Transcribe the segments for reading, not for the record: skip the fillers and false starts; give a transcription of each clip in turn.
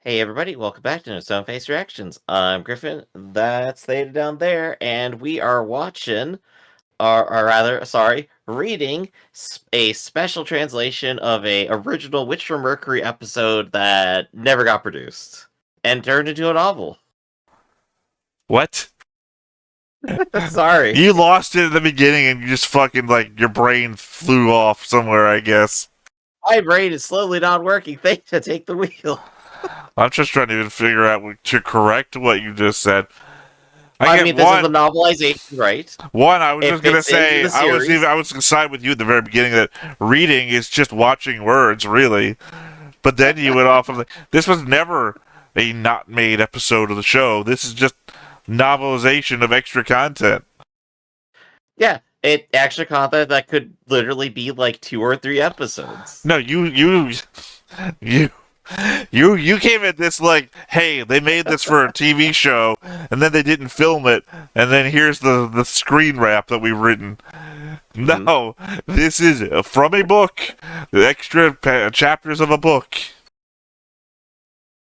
Hey everybody, welcome back to No Stone Face Reactions. I'm Griffin, that's Theta down there, and we are watching, or rather, sorry, reading a special translation of a original Witch from Mercury episode that never got produced and turned into a novel. What? Sorry. You lost it at the beginning and you just fucking, your brain flew off somewhere, I guess. My brain is slowly not working. Theta, take the wheel. I'm just trying to even figure out to correct what you just said. I mean, this is a novelization, right? I was It just gonna fits into say, the series. I was gonna side with you at the very beginning that reading is just watching words, really. But then you went off of this was never a not made episode of the show. This is just novelization of extra content. Yeah, it extra content that could literally be like 2 or 3 episodes. No, you came at this like, hey, they made this for a TV show, and then they didn't film it, and then here's the screen wrap that we've written. No, this is from a book, the extra chapters of a book.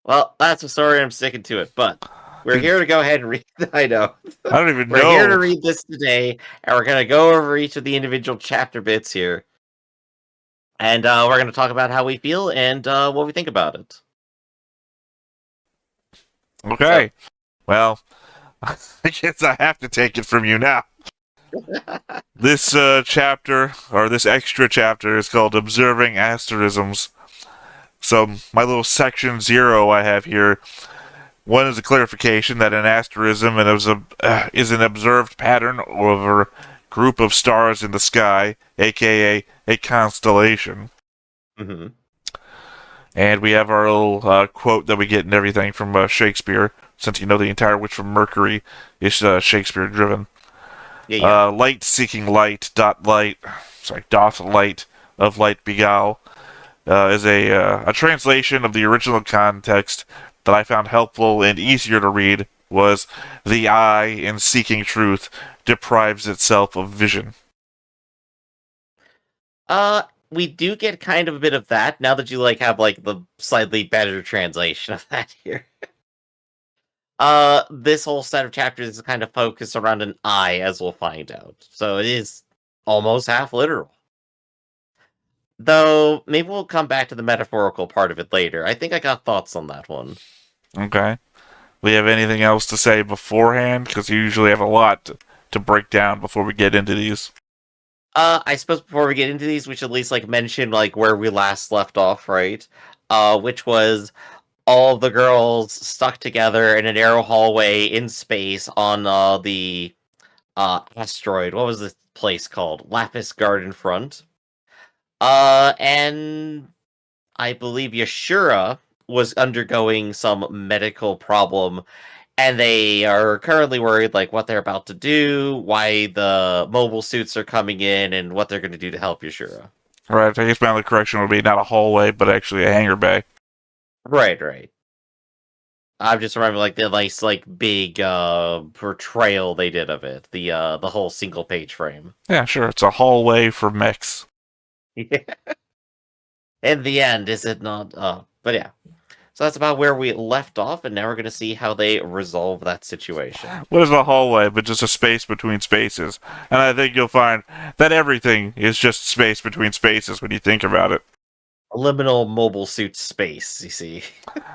Well, that's a story. I'm sticking to it, but we're here to go ahead and read. I know. I don't even know. We're here to read this today, and we're going to go over each of the individual chapter bits here. And we're going to talk about how we feel and what we think about it. Okay. So, well, I guess I have to take it from you now. This chapter, or this extra chapter, is called Observing Asterisms. So, my little section 0 I have here. One is a clarification that an asterism is an observed pattern over a group of stars in the sky, aka a constellation. Mm-hmm. And we have our little quote that we get and everything from Shakespeare, since you know the entire Witch from Mercury is Shakespeare driven. Yeah. Light seeking light, doth light of light beguile, is a translation of the original context that I found helpful and easier to read. Was the eye in seeking truth deprives itself of vision. We do get kind of a bit of that now that you have the slightly better translation of that here. This whole set of chapters is kind of focused around an eye, as we'll find out. So it is almost half literal. Though, maybe we'll come back to the metaphorical part of it later. I think I got thoughts on that one. Okay. We have anything else to say beforehand? Because you usually have a lot to break down before we get into these. I suppose before we get into these, we should at least mention where we last left off, right? Which was all of the girls stuck together in a narrow hallway in space on the asteroid. What was this place called? Lapis Garden Front. And I believe Yashura was undergoing some medical problem, and they are currently worried what they're about to do, why the mobile suits are coming in, and what they're going to do to help Yashura. Right, I guess my only correction would be not a hallway, but actually a hangar bay. Right. I'm just remembering the nice big portrayal they did of it, the whole single page frame. Yeah, sure, it's a hallway for mechs. Yeah. In the end, is it not? But yeah. So that's about where we left off, and now we're going to see how they resolve that situation. What is a hallway but just a space between spaces? And I think you'll find that everything is just space between spaces when you think about it. A liminal mobile suit space, you see.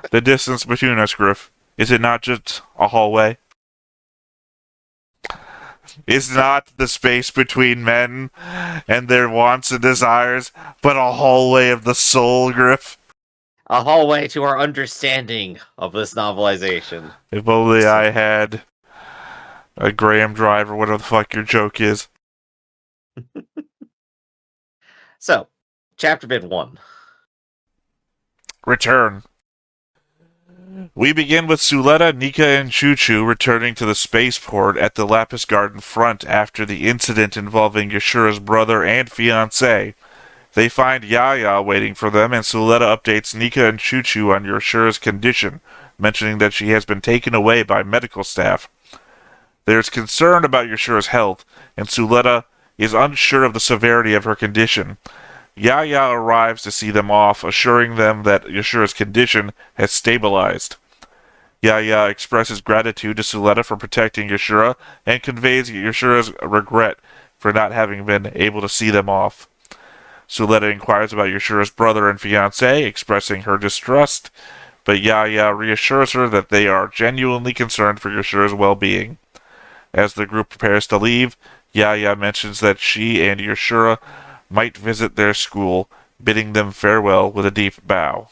The distance between us, Griff, is it not just a hallway? Is not the space between men and their wants and desires, but a hallway of the soul, Griff? A hallway to our understanding of this novelization. If only I had a Graham drive or whatever the fuck your joke is. So, chapter bit 1. Return. We begin with Suletta, Nika, and Choo-Choo returning to the spaceport at the Lapis Garden front after the incident involving Yashura's brother and fiancé. They find Yaya waiting for them, and Suletta updates Nika and Choo-Choo on Yashura's condition, mentioning that she has been taken away by medical staff. There's concern about Yashura's health, and Suletta is unsure of the severity of her condition. Yaya arrives to see them off, assuring them that Yashura's condition has stabilized. Yaya expresses gratitude to Suletta for protecting Yashura and conveys Yashura's regret for not having been able to see them off. Suletta inquires about Yashura's brother and fiancé, expressing her distrust, but Yaya reassures her that they are genuinely concerned for Yashura's well-being. As the group prepares to leave, Yaya mentions that she and Yashura might visit their school, bidding them farewell with a deep bow.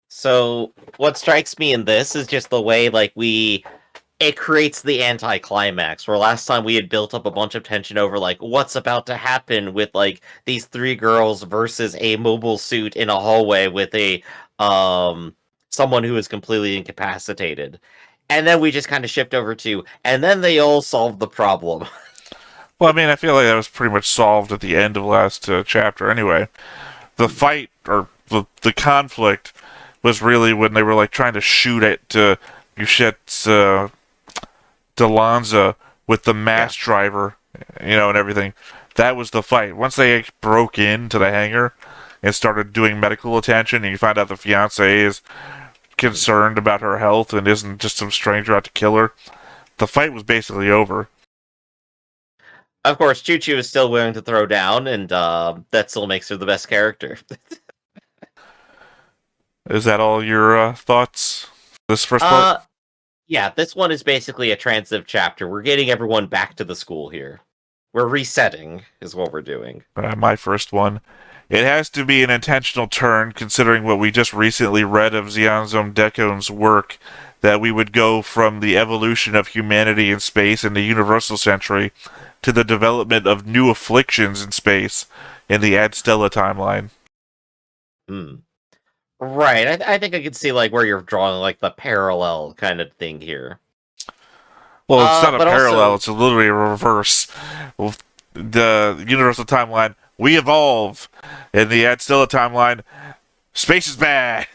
So, what strikes me in this is just the way, like, it creates the anticlimax, where last time we had built up a bunch of tension over, like, what's about to happen with, like, these three girls versus a mobile suit in a hallway with someone who is completely incapacitated. And then we just kind of shift over to, and then they all solve the problem. Well, I mean, I feel like that was pretty much solved at the end of last chapter anyway. The fight, or the conflict, was really when they were, like, trying to shoot at Yuchette's Delanza with the mass driver, and everything. That was the fight. Once they broke into the hangar and started doing medical attention, and you find out the fiancé is concerned about her health and isn't just some stranger out to kill her, the fight was basically over. Of course, Choo-Choo is still willing to throw down, and that still makes her the best character. Is that all your thoughts? This first part? Yeah, this one is basically a transitive chapter. We're getting everyone back to the school here. We're resetting, is what we're doing. My first one. It has to be an intentional turn, considering what we just recently read of Xianzong Dekon's work, that we would go from the evolution of humanity in space in the universal century to the development of new afflictions in space in the Ad Stella timeline. Right, I think I can see, like, where you're drawing, like, the parallel kind of thing here. Well, it's not a parallel, also, it's literally a reverse. The universal timeline, we evolve. In the Ad Stella timeline, space is bad.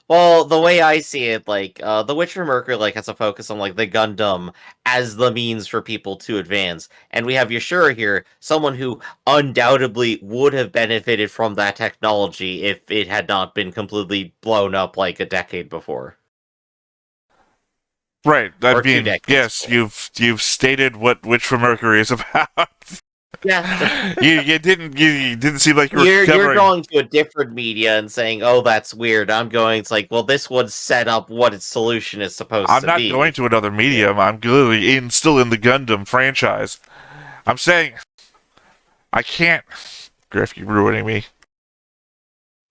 Well, the way I see it, like, The Witcher Mercury, like, has a focus on, like, the Gundam as the means for people to advance. And we have Yashura here, someone who undoubtedly would have benefited from that technology if it had not been completely blown up, like, a decade before. Right, I Or 2 mean, decades yes, before. you've stated what Witcher Mercury is about. Yeah. you didn't seem like You're covering. going to a different media and saying, oh, that's weird. I'm going, it's like, well, this would set up what its solution is supposed I'm to not be. going to another medium. I'm literally still in the Gundam franchise. I'm saying I can't. Griff, you're ruining me.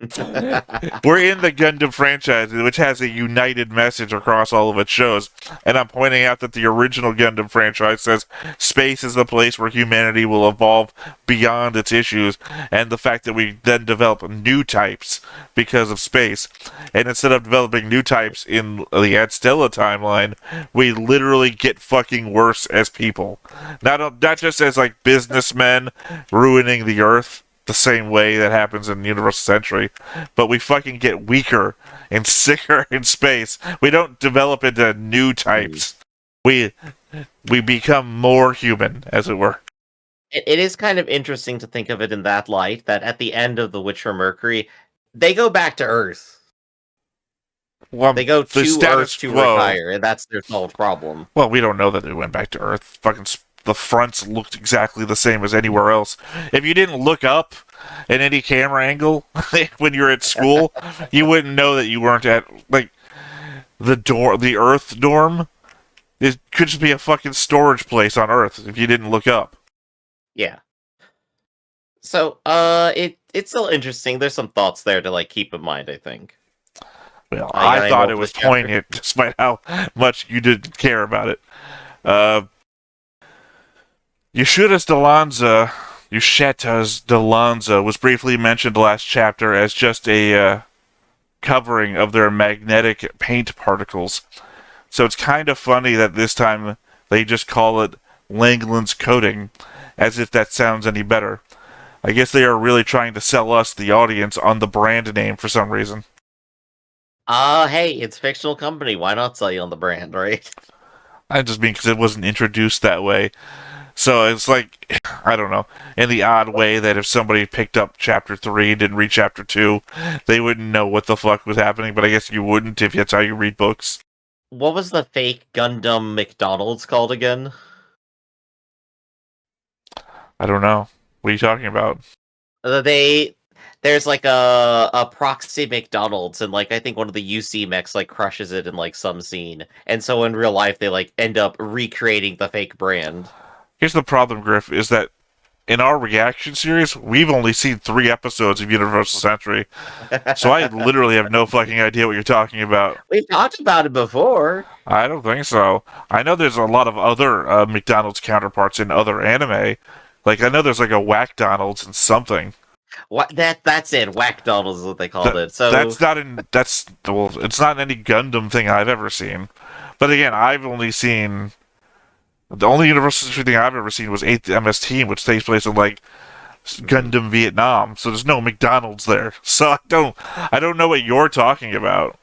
We're in the Gundam franchise, which has a united message across all of its shows, and I'm pointing out that the original Gundam franchise says space is the place where humanity will evolve beyond its issues, and the fact that we then develop new types because of space, and instead of developing new types in the Ad Stella timeline, we literally get fucking worse as people. Not just as, like, businessmen ruining the Earth, the same way that happens in Universal Century, but we fucking get weaker and sicker in space. We don't develop into new types. We become more human, as it were. It is kind of interesting to think of it in that light, that at the end of The Witcher Mercury, they go back to Earth. Well, They go to status Earth to quo. retire, and that's their solved problem. Well, we don't know that they went back to Earth. Fucking the fronts looked exactly the same as anywhere else. If you didn't look up at any camera angle when you're at school, you wouldn't know that you weren't at, like, the Earth dorm. It could just be a fucking storage place on Earth if you didn't look up. Yeah. So, it's still interesting. There's some thoughts there to, like, keep in mind, I think. Well, I thought it was poignant, despite how much you didn't care about it. Yushetta's Delanza was briefly mentioned last chapter as just a covering of their magnetic paint particles. So it's kind of funny that this time they just call it Langland's coating, as if that sounds any better. I guess they are really trying to sell us, the audience, on the brand name for some reason. Hey, it's a fictional company. Why not sell you on the brand, right? I just mean because it wasn't introduced that way. So it's like, I don't know, in the odd way that if somebody picked up chapter 3 and didn't read chapter 2, they wouldn't know what the fuck was happening, but I guess you wouldn't if that's how you read books. What was the fake Gundam McDonald's called again? I don't know. What are you talking about? There's like a proxy McDonald's, and like I think one of the UC mechs like crushes it in like some scene, and so in real life they like end up recreating the fake brand. Here's the problem, Griff, is that in our reaction series, we've only seen 3 episodes of Universal Century, so I literally have no fucking idea what you're talking about. We've talked about it before. I don't think so. I know there's a lot of other McDonald's counterparts in other anime. Like, I know there's like a Whack Donald's and something. What that's it. Whack Donald's is what they called it. So That's not in well, it's not in any Gundam thing I've ever seen. But again, I've only seen the only Universal Century thing I've ever seen was 8th MS Team, which takes place in like Gundam Vietnam. So there's no McDonald's there. So I don't know what you're talking about.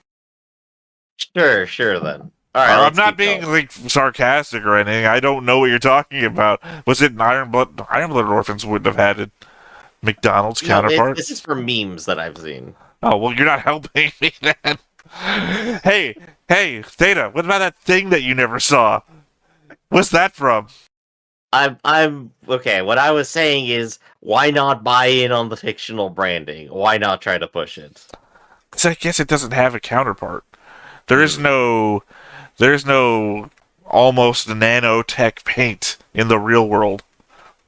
sure then. All right, I'm not being like sarcastic or anything. I don't know what you're talking about. Was it an Iron Blood Orphans wouldn't have had a McDonald's counterpart? This is from memes that I've seen. Oh, well, you're not helping me then. Hey, Theta, what about that thing that you never saw? What's that from? I'm okay. What I was saying is, why not buy in on the fictional branding? Why not try to push it? Because I guess it doesn't have a counterpart. There's no almost nanotech paint in the real world.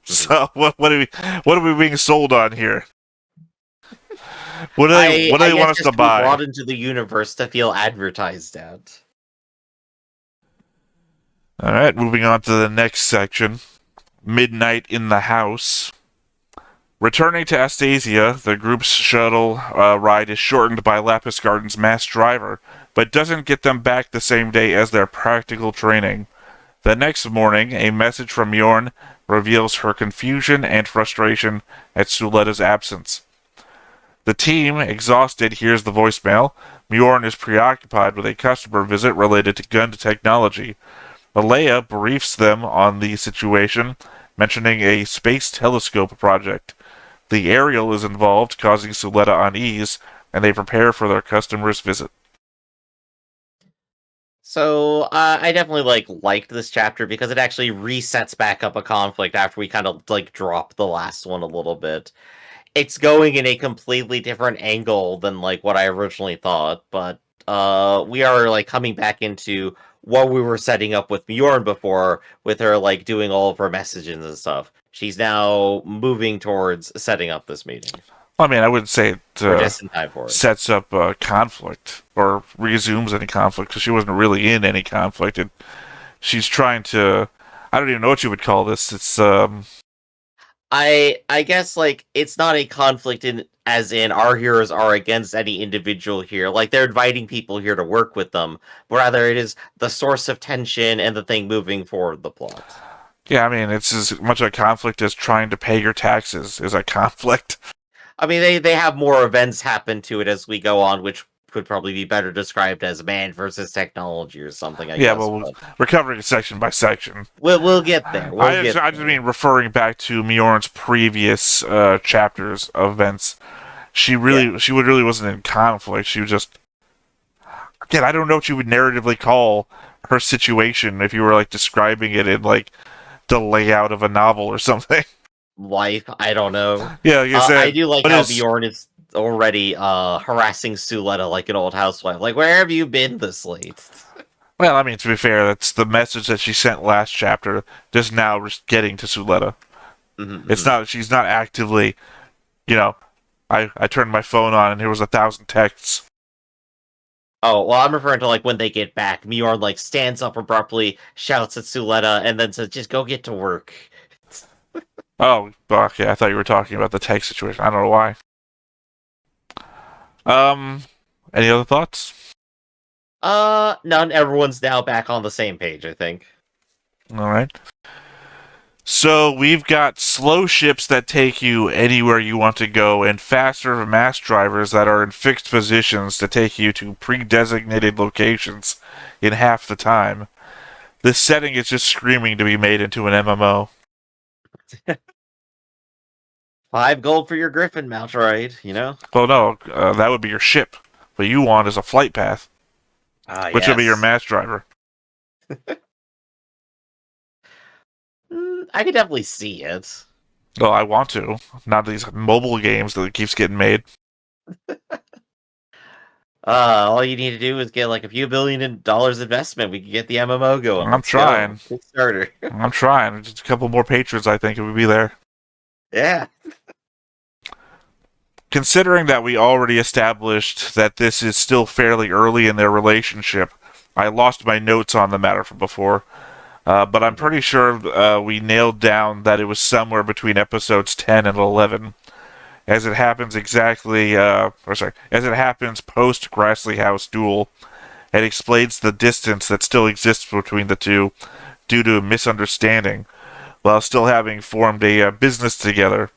So what are we being sold on here? What do they want us to buy? Brought into the universe to feel advertised at. All right, moving on to the next section. Midnight in the House. Returning to Astasia, the group's shuttle ride is shortened by Lapis Garden's mass driver, but doesn't get them back the same day as their practical training. The next morning, a message from Yorn reveals her confusion and frustration at Suletta's absence. The team, exhausted, hears the voicemail. Mjorn is preoccupied with a customer visit related to gun technology. Alea briefs them on the situation, mentioning a space telescope project. The Ariel is involved, causing Suletta unease, and they prepare for their customer's visit. So I definitely liked this chapter because it actually resets back up a conflict after we kind of like drop the last one a little bit. It's going in a completely different angle than like what I originally thought, but we are like coming back into what we were setting up with Bjorn before, with her like doing all of her messages and stuff. She's now moving towards setting up this meeting. I mean, I wouldn't say it sets up conflict or resumes any conflict, because she wasn't really in any conflict. And she's trying to... I don't even know what you would call this. It's... I guess, like, it's not a conflict as in our heroes are against any individual here. Like, they're inviting people here to work with them. But rather, it is the source of tension and the thing moving forward the plot. Yeah, I mean, it's as much a conflict as trying to pay your taxes is a conflict. I mean, they have more events happen to it as we go on, which could probably be better described as man versus technology or something, I guess. Yeah, well, we're covering it section by section. We'll get there. I just mean referring back to Mjorn's previous chapters of events. She really wasn't in conflict. She was just... Again, I don't know what you would narratively call her situation if you were, like, describing it in, like, the layout of a novel or something. Life, I don't know. Yeah, like I said, I do like how Bjorn is already harassing Suletta like an old housewife. Like, where have you been this late? Well, I mean, to be fair, that's the message that she sent last chapter, just now getting to Suletta. Mm-hmm, it's not, she's not actively, you know, I turned my phone on and there was 1,000 texts. Oh, well, I'm referring to, like, when they get back. Mjorn, like, stands up abruptly, shouts at Suletta, and then says, just go get to work. Oh, okay, I thought you were talking about the text situation. I don't know why. Any other thoughts? None. Everyone's now back on the same page, I think. Alright. So, we've got slow ships that take you anywhere you want to go, and faster mass drivers that are in fixed positions to take you to pre-designated locations in half the time. This setting is just screaming to be made into an MMO. 5 gold for your Griffin mount, right? Well, no, that would be your ship. What you want is a flight path, which will be your Yes. mass driver. I could definitely see it. Well, I want to. Not these mobile games that keeps getting made. All you need to do is get like a few $1 billion investment. We can get the MMO going. I'm Let's trying. Go. Kickstarter. I'm trying. Just a couple more patrons, I think, it would be there. Yeah. Considering that we already established that this is still fairly early in their relationship, I lost my notes on the matter from before, but I'm pretty sure we nailed down that it was somewhere between episodes 10 and 11, as it happens as it happens post Grassley House duel. It explains the distance that still exists between the two due to a misunderstanding, while still having formed a business together,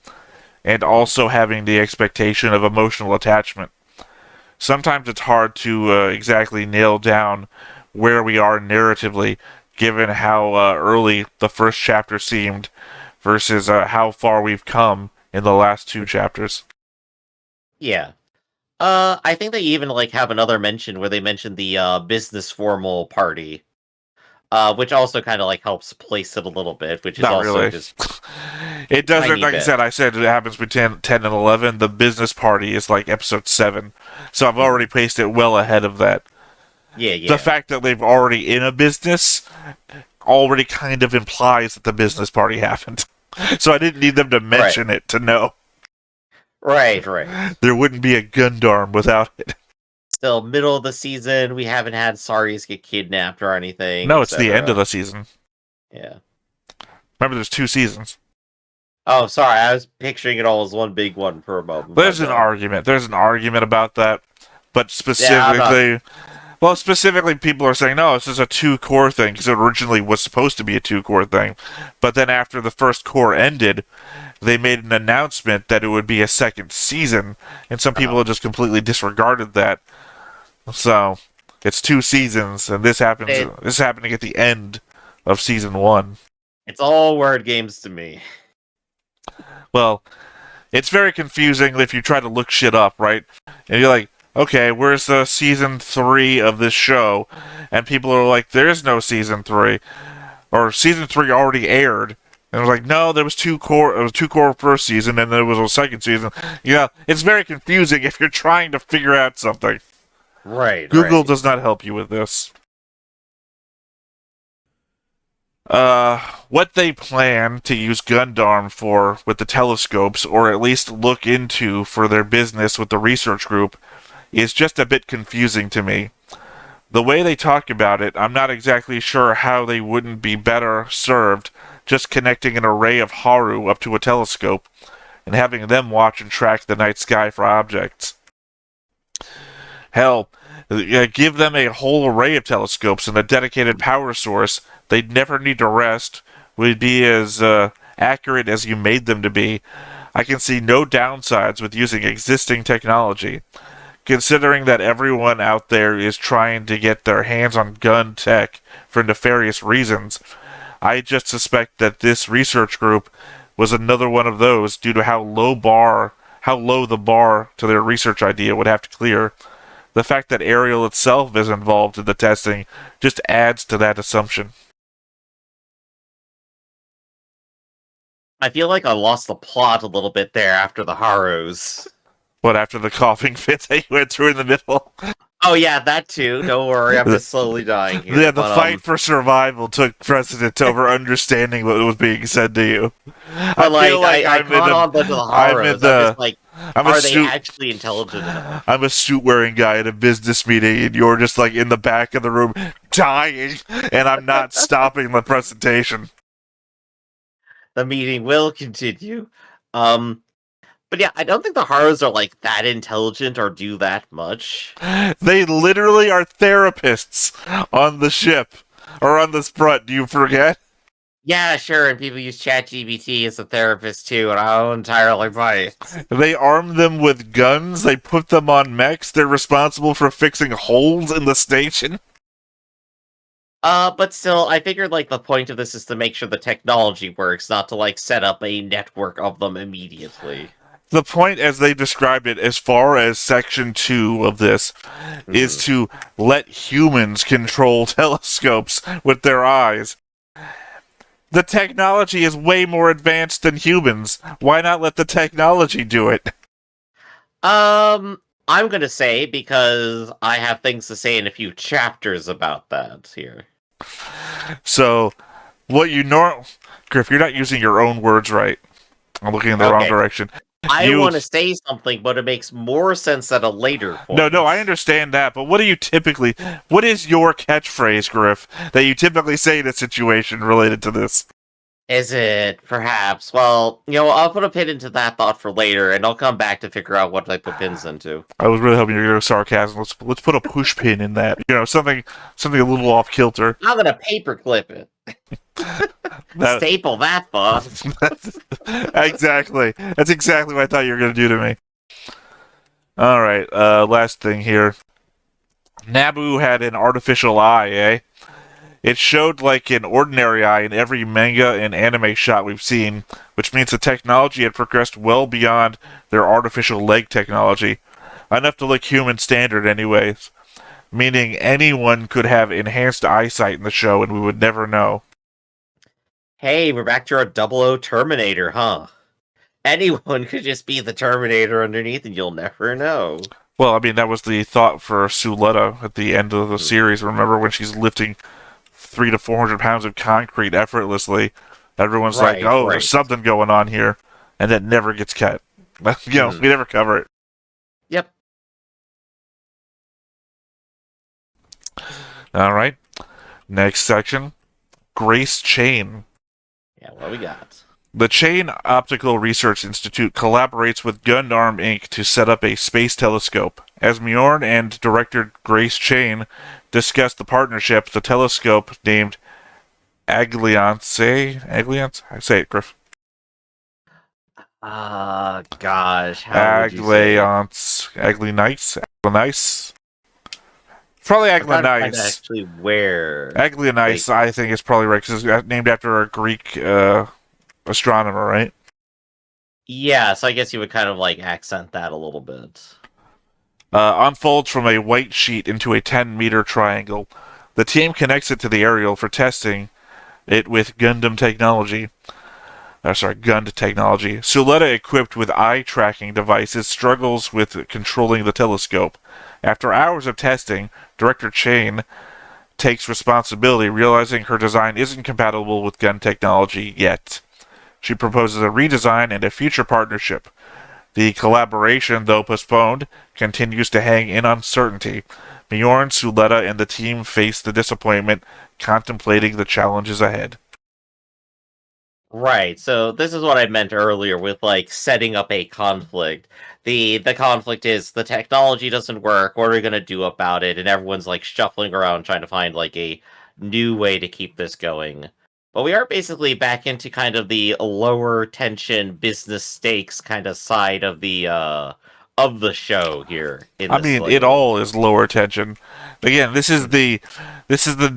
and also having the expectation of emotional attachment. Sometimes it's hard to exactly nail down where we are narratively, given how early the first chapter seemed, versus how far we've come in the last 2 chapters. Yeah. I think they even have another mention where they mention the business formal party. Which also kind of helps place it a little bit, which is Not also really. just It doesn't, tiny like bit. I said it happens between 10 and 11. The business party is like episode 7. So I've already placed it well ahead of that. Yeah, yeah. The fact that they've already in a business already kind of implies that the business party happened. So I didn't need them to mention it to know. Right. There wouldn't be a Gundam without it. Still, middle of the season, we haven't had Saris get kidnapped or anything. No, it's the end of the season. Yeah. Remember, there's 2 seasons. Oh, sorry, I was picturing it all as one big one for a moment. There's an argument. There's an argument about that. But specifically... Well, specifically, people are saying, no, this is a 2-core thing, because it originally was supposed to be a 2-core thing. But then after the first core ended, they made an announcement that it would be a 2nd season, and some people have just completely disregarded that. So, it's 2 seasons, and this is happening at the end of season 1. It's all word games to me. Well, it's very confusing if you try to look shit up, right? And you're like, okay, where's the season 3 of this show? And people are like, there's no season 3. Or season 3 already aired. And it was like, no, there was 2 core. It was 2 core first season, and there was a 2nd season. It's very confusing if you're trying to figure out something. Right. Google does not help you with this. What they plan to use Gundam for with the telescopes, or at least look into for their business with the research group, is just a bit confusing to me. The way they talk about it, I'm not exactly sure how they wouldn't be better served just connecting an array of Haru up to a telescope and having them watch and track the night sky for objects. Hell, give them a whole array of telescopes and a dedicated power source. They'd never need to rest, would be as accurate as you made them to be. I can see no downsides with using existing technology. Considering that everyone out there is trying to get their hands on gun tech for nefarious reasons, I just suspect that this research group was another one of those due to how low the bar to their research idea would have to clear. The fact that Ariel itself is involved in the testing just adds to that assumption. I feel like I lost the plot a little bit there after the Harus. What, after the coughing fit that you went through in the middle? Oh yeah, that too. Don't worry, I'm just slowly dying here. Yeah, the fight for survival took precedence over understanding what was being said to you. I feel like I caught on to the Harus. Are they actually intelligent enough? I'm a suit-wearing guy at a business meeting, and you're just in the back of the room dying, and I'm not stopping the presentation. The meeting will continue. But yeah, I don't think the Harus are that intelligent or do that much. They literally are therapists on the ship, or on this front, do you forget? Yeah, sure, and people use ChatGPT as a therapist too, and I don't entirely buy it. They arm them with guns, they put them on mechs, they're responsible for fixing holes in the station. But still, I figured like the point of this is to make sure the technology works, not to like set up a network of them immediately. The point, as they described it, as far as Section 2 of this, is to let humans control telescopes with their eyes. The technology is way more advanced than humans. Why not let the technology do it? I'm gonna say, because I have things to say in a few chapters about that here. So, what you Griff, you're not using your own words right. I'm looking in the wrong direction. I want to say something, but it makes more sense at a later point. No, I understand that, but what is your catchphrase, Griff, that you typically say in a situation related to this? Is it perhaps? Well, I'll put a pin into that thought for later, and I'll come back to figure out what I put pins into. I was really hoping you were going to sarcasm. Let's put a push pin in that. Something a little off kilter. I'm gonna paperclip it. Staple that thought. Exactly. That's exactly what I thought you were going to do to me. All right. Last thing here. Naboo had an artificial eye, eh? It showed like an ordinary eye in every manga and anime shot we've seen, which means the technology had progressed well beyond their artificial leg technology. Enough to look human standard anyways. Meaning anyone could have enhanced eyesight in the show and we would never know. Hey, we're back to our 00 Terminator, huh? Anyone could just be the Terminator underneath and you'll never know. Well, I mean, that was the thought for Suletta at the end of the series. Remember when she's lifting 300 to 400 pounds of concrete effortlessly? Everyone's like, oh, there's something going on here. And it never gets cut. We never cover it. Yep. All right. Next section. Grace Chain. Yeah, what we got? The Chain Optical Research Institute collaborates with Gundam Inc. to set up a space telescope. As Mjorn and director Grace Chain discuss the partnership, the telescope, named Agliance? I say it, Griff. Gosh. How would you say Aglianice? Probably Aglianice. Actually, where? Aglianice, I think, is probably right, because it's named after a Greek astronomer, right? Yeah, so I guess you would kind of like accent that a little bit. Unfolds from a white sheet into a 10-meter triangle. The team connects it to the aerial for testing it with Gund technology. Suletta, equipped with eye-tracking devices, struggles with controlling the telescope. After hours of testing, Director Chain takes responsibility, realizing her design isn't compatible with gun technology yet. She proposes a redesign and a future partnership. The collaboration, though postponed, continues to hang in uncertainty. Mjorn, Suletta, and the team face the disappointment, contemplating the challenges ahead. Right, so this is what I meant earlier with, like, setting up a conflict. The conflict is the technology doesn't work, what are we going to do about it? And everyone's, like, shuffling around trying to find, like, a new way to keep this going. But we are basically back into kind of the lower tension business stakes kind of side of the show here. It all is lower tension. Again, this is the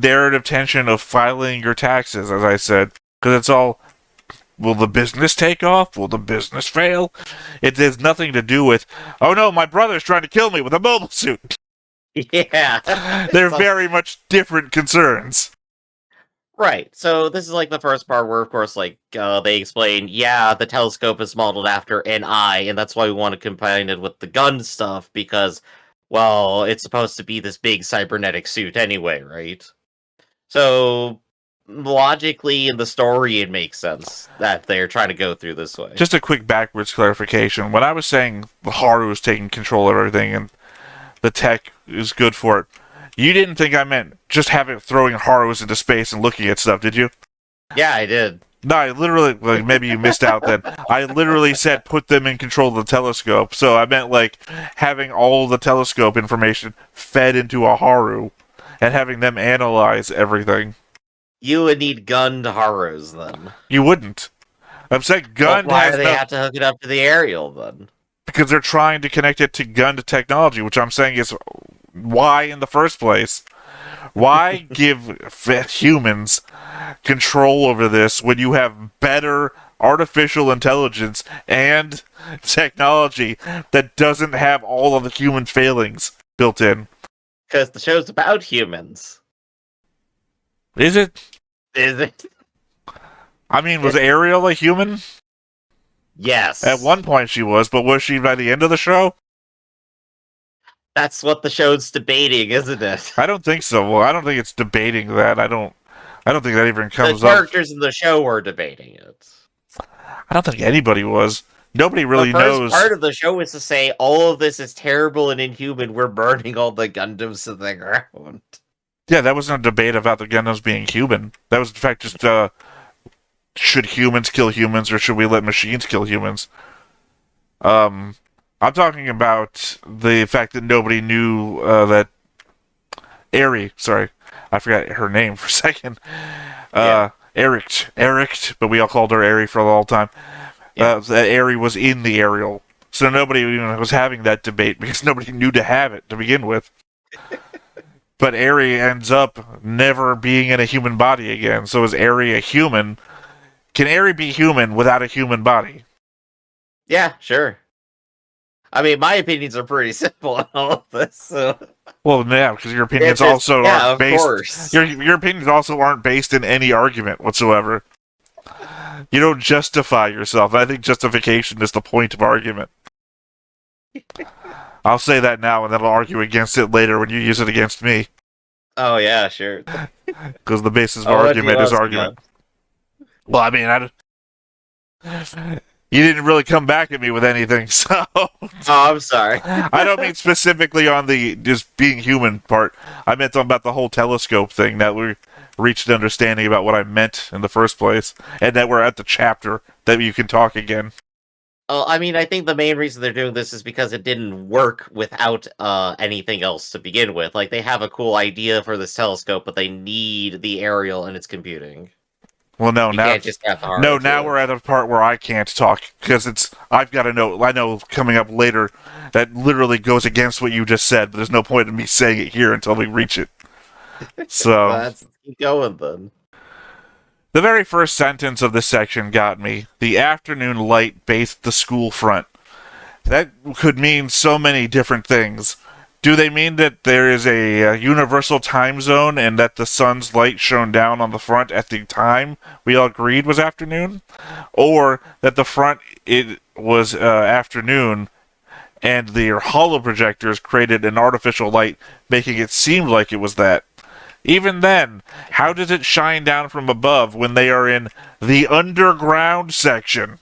narrative tension of filing your taxes, as I said, because it's all, will the business take off? Will the business fail? It has nothing to do with, oh no, my brother's trying to kill me with a mobile suit. Yeah. They're very much different concerns. Right, so this is like the first part where, of course, like, they explain, yeah, the telescope is modeled after an eye, and that's why we want to combine it with the gun stuff, because, well, it's supposed to be this big cybernetic suit anyway, right? So, logically, in the story, it makes sense that they're trying to go through this way. Just a quick backwards clarification. When I was saying Haru is taking control of everything, and the tech is good for it, you didn't think I meant just throwing Harus into space and looking at stuff, did you? Yeah, I did. No, I literally, like, maybe you missed out then. I literally said put them in control of the telescope. So I meant, like, having all the telescope information fed into a Haru and having them analyze everything. You would need gunned Harus, then. You wouldn't. I'm saying gunned why do they have to hook it up to the aerial, then? Because they're trying to connect it to gunned technology, which I'm saying is why in the first place. Why give humans control over this when you have better artificial intelligence and technology that doesn't have all of the human failings built in? Because the show's about humans. Is it? Is it? I mean, was Ariel a human? Yes. At one point she was, but was she by the end of the show? That's what the show's debating, isn't it? I don't think so. Well, I don't think it's debating that. I don't think that even comes The up. characters in the show were debating it. I don't think anybody was. Nobody really the first knows. Part of the show is to say all of this is terrible and inhuman. We're burning all the Gundams to the ground. Yeah, that wasn't a debate about the Gundams being human. That was, in fact, just should humans kill humans or should we let machines kill humans? I'm talking about the fact that nobody knew that Eri, sorry, I forgot her name for a second. Eric, but we all called her Eri for a long time. Yeah. That Eri was in the Ariel. So nobody even was having that debate because nobody knew to have it to begin with. But Eri ends up never being in a human body again. So is Eri a human? Can Eri be human without a human body? Yeah, sure. I mean, my opinions are pretty simple on all of this. So. Well, yeah, because your opinions also aren't based. Your opinions also aren't based in any argument whatsoever. You don't justify yourself. I think justification is the point of argument. I'll say that now, and then I'll argue against it later when you use it against me. Oh yeah, sure. Because the basis of argument is argument. Well, I mean, you didn't really come back at me with anything, so. Oh, I'm sorry. I don't mean specifically on the just being human part. I meant about the whole telescope thing, that we reached an understanding about what I meant in the first place, and that we're at the chapter that you can talk again. I mean, I think the main reason they're doing this is because it didn't work without anything else to begin with. Like, they have a cool idea for this telescope, but they need the aerial and its computing. Well, no, you now can't just have now we're at a part where I can't talk because I've got to know. I know coming up later that literally goes against what you just said, but there's no point in me saying it here until we reach it. So let's keep going then. The very first sentence of this section got me. The afternoon light bathed the school front. That could mean so many different things. Do they mean that there is a universal time zone and that the sun's light shone down on the front at the time we all agreed was afternoon? Or that the front it was afternoon and the hollow projectors created an artificial light making it seem like it was that? Even then, how does it shine down from above when they are in the underground section?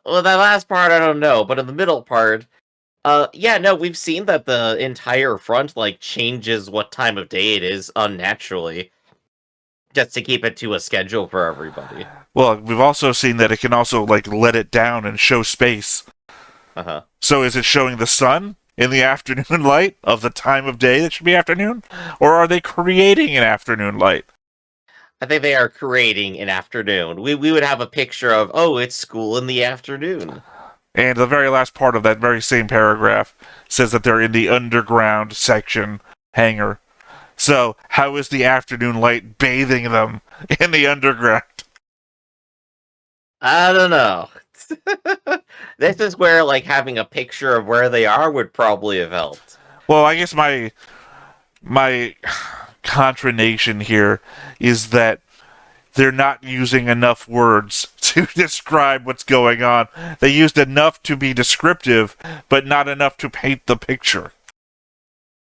Well, that last part I don't know, but in the middle part, yeah, no, we've seen that the entire front, like, changes what time of day it is unnaturally, just to keep it to a schedule for everybody. Well, we've also seen that it can also, like, let it down and show space. Uh-huh. So is it showing the sun in the afternoon light of the time of day that should be afternoon? Or are they creating an afternoon light? I think they are creating an afternoon. We would have a picture of, oh, it's school in the afternoon. And the very last part of that very same paragraph says that they're in the underground section hangar. So how is the afternoon light bathing them in the underground? I don't know. This is where, like, having a picture of where they are would probably have helped. Well, I guess my contradiction here is that they're not using enough words to describe what's going on. They used enough to be descriptive, but not enough to paint the picture.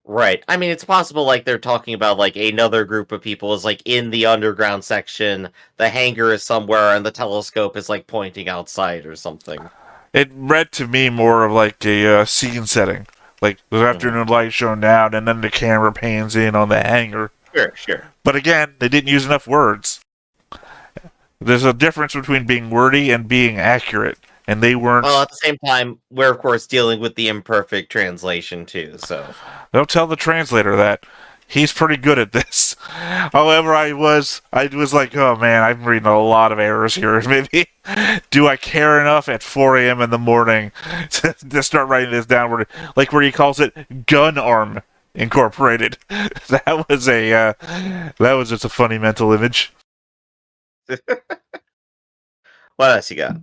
Right. I mean, it's possible, like, they're talking about, like, another group of people is, like, in the underground section, the hangar is somewhere, and the telescope is, like, pointing outside or something. It read to me more of, like, a scene setting. Like, the afternoon light shone down, and then the camera pans in on the hangar. Sure. But again, they didn't use enough words. There's a difference between being wordy and being accurate, and they weren't. Well, at the same time, we're, of course, dealing with the imperfect translation, too, so. Don't tell the translator that. He's pretty good at this. However, I was like, oh man, I'm reading a lot of errors here. Maybe do I care enough at 4 a.m. in the morning to start writing this down? Where he calls it gun arm incorporated. That was just a funny mental image. What else you got?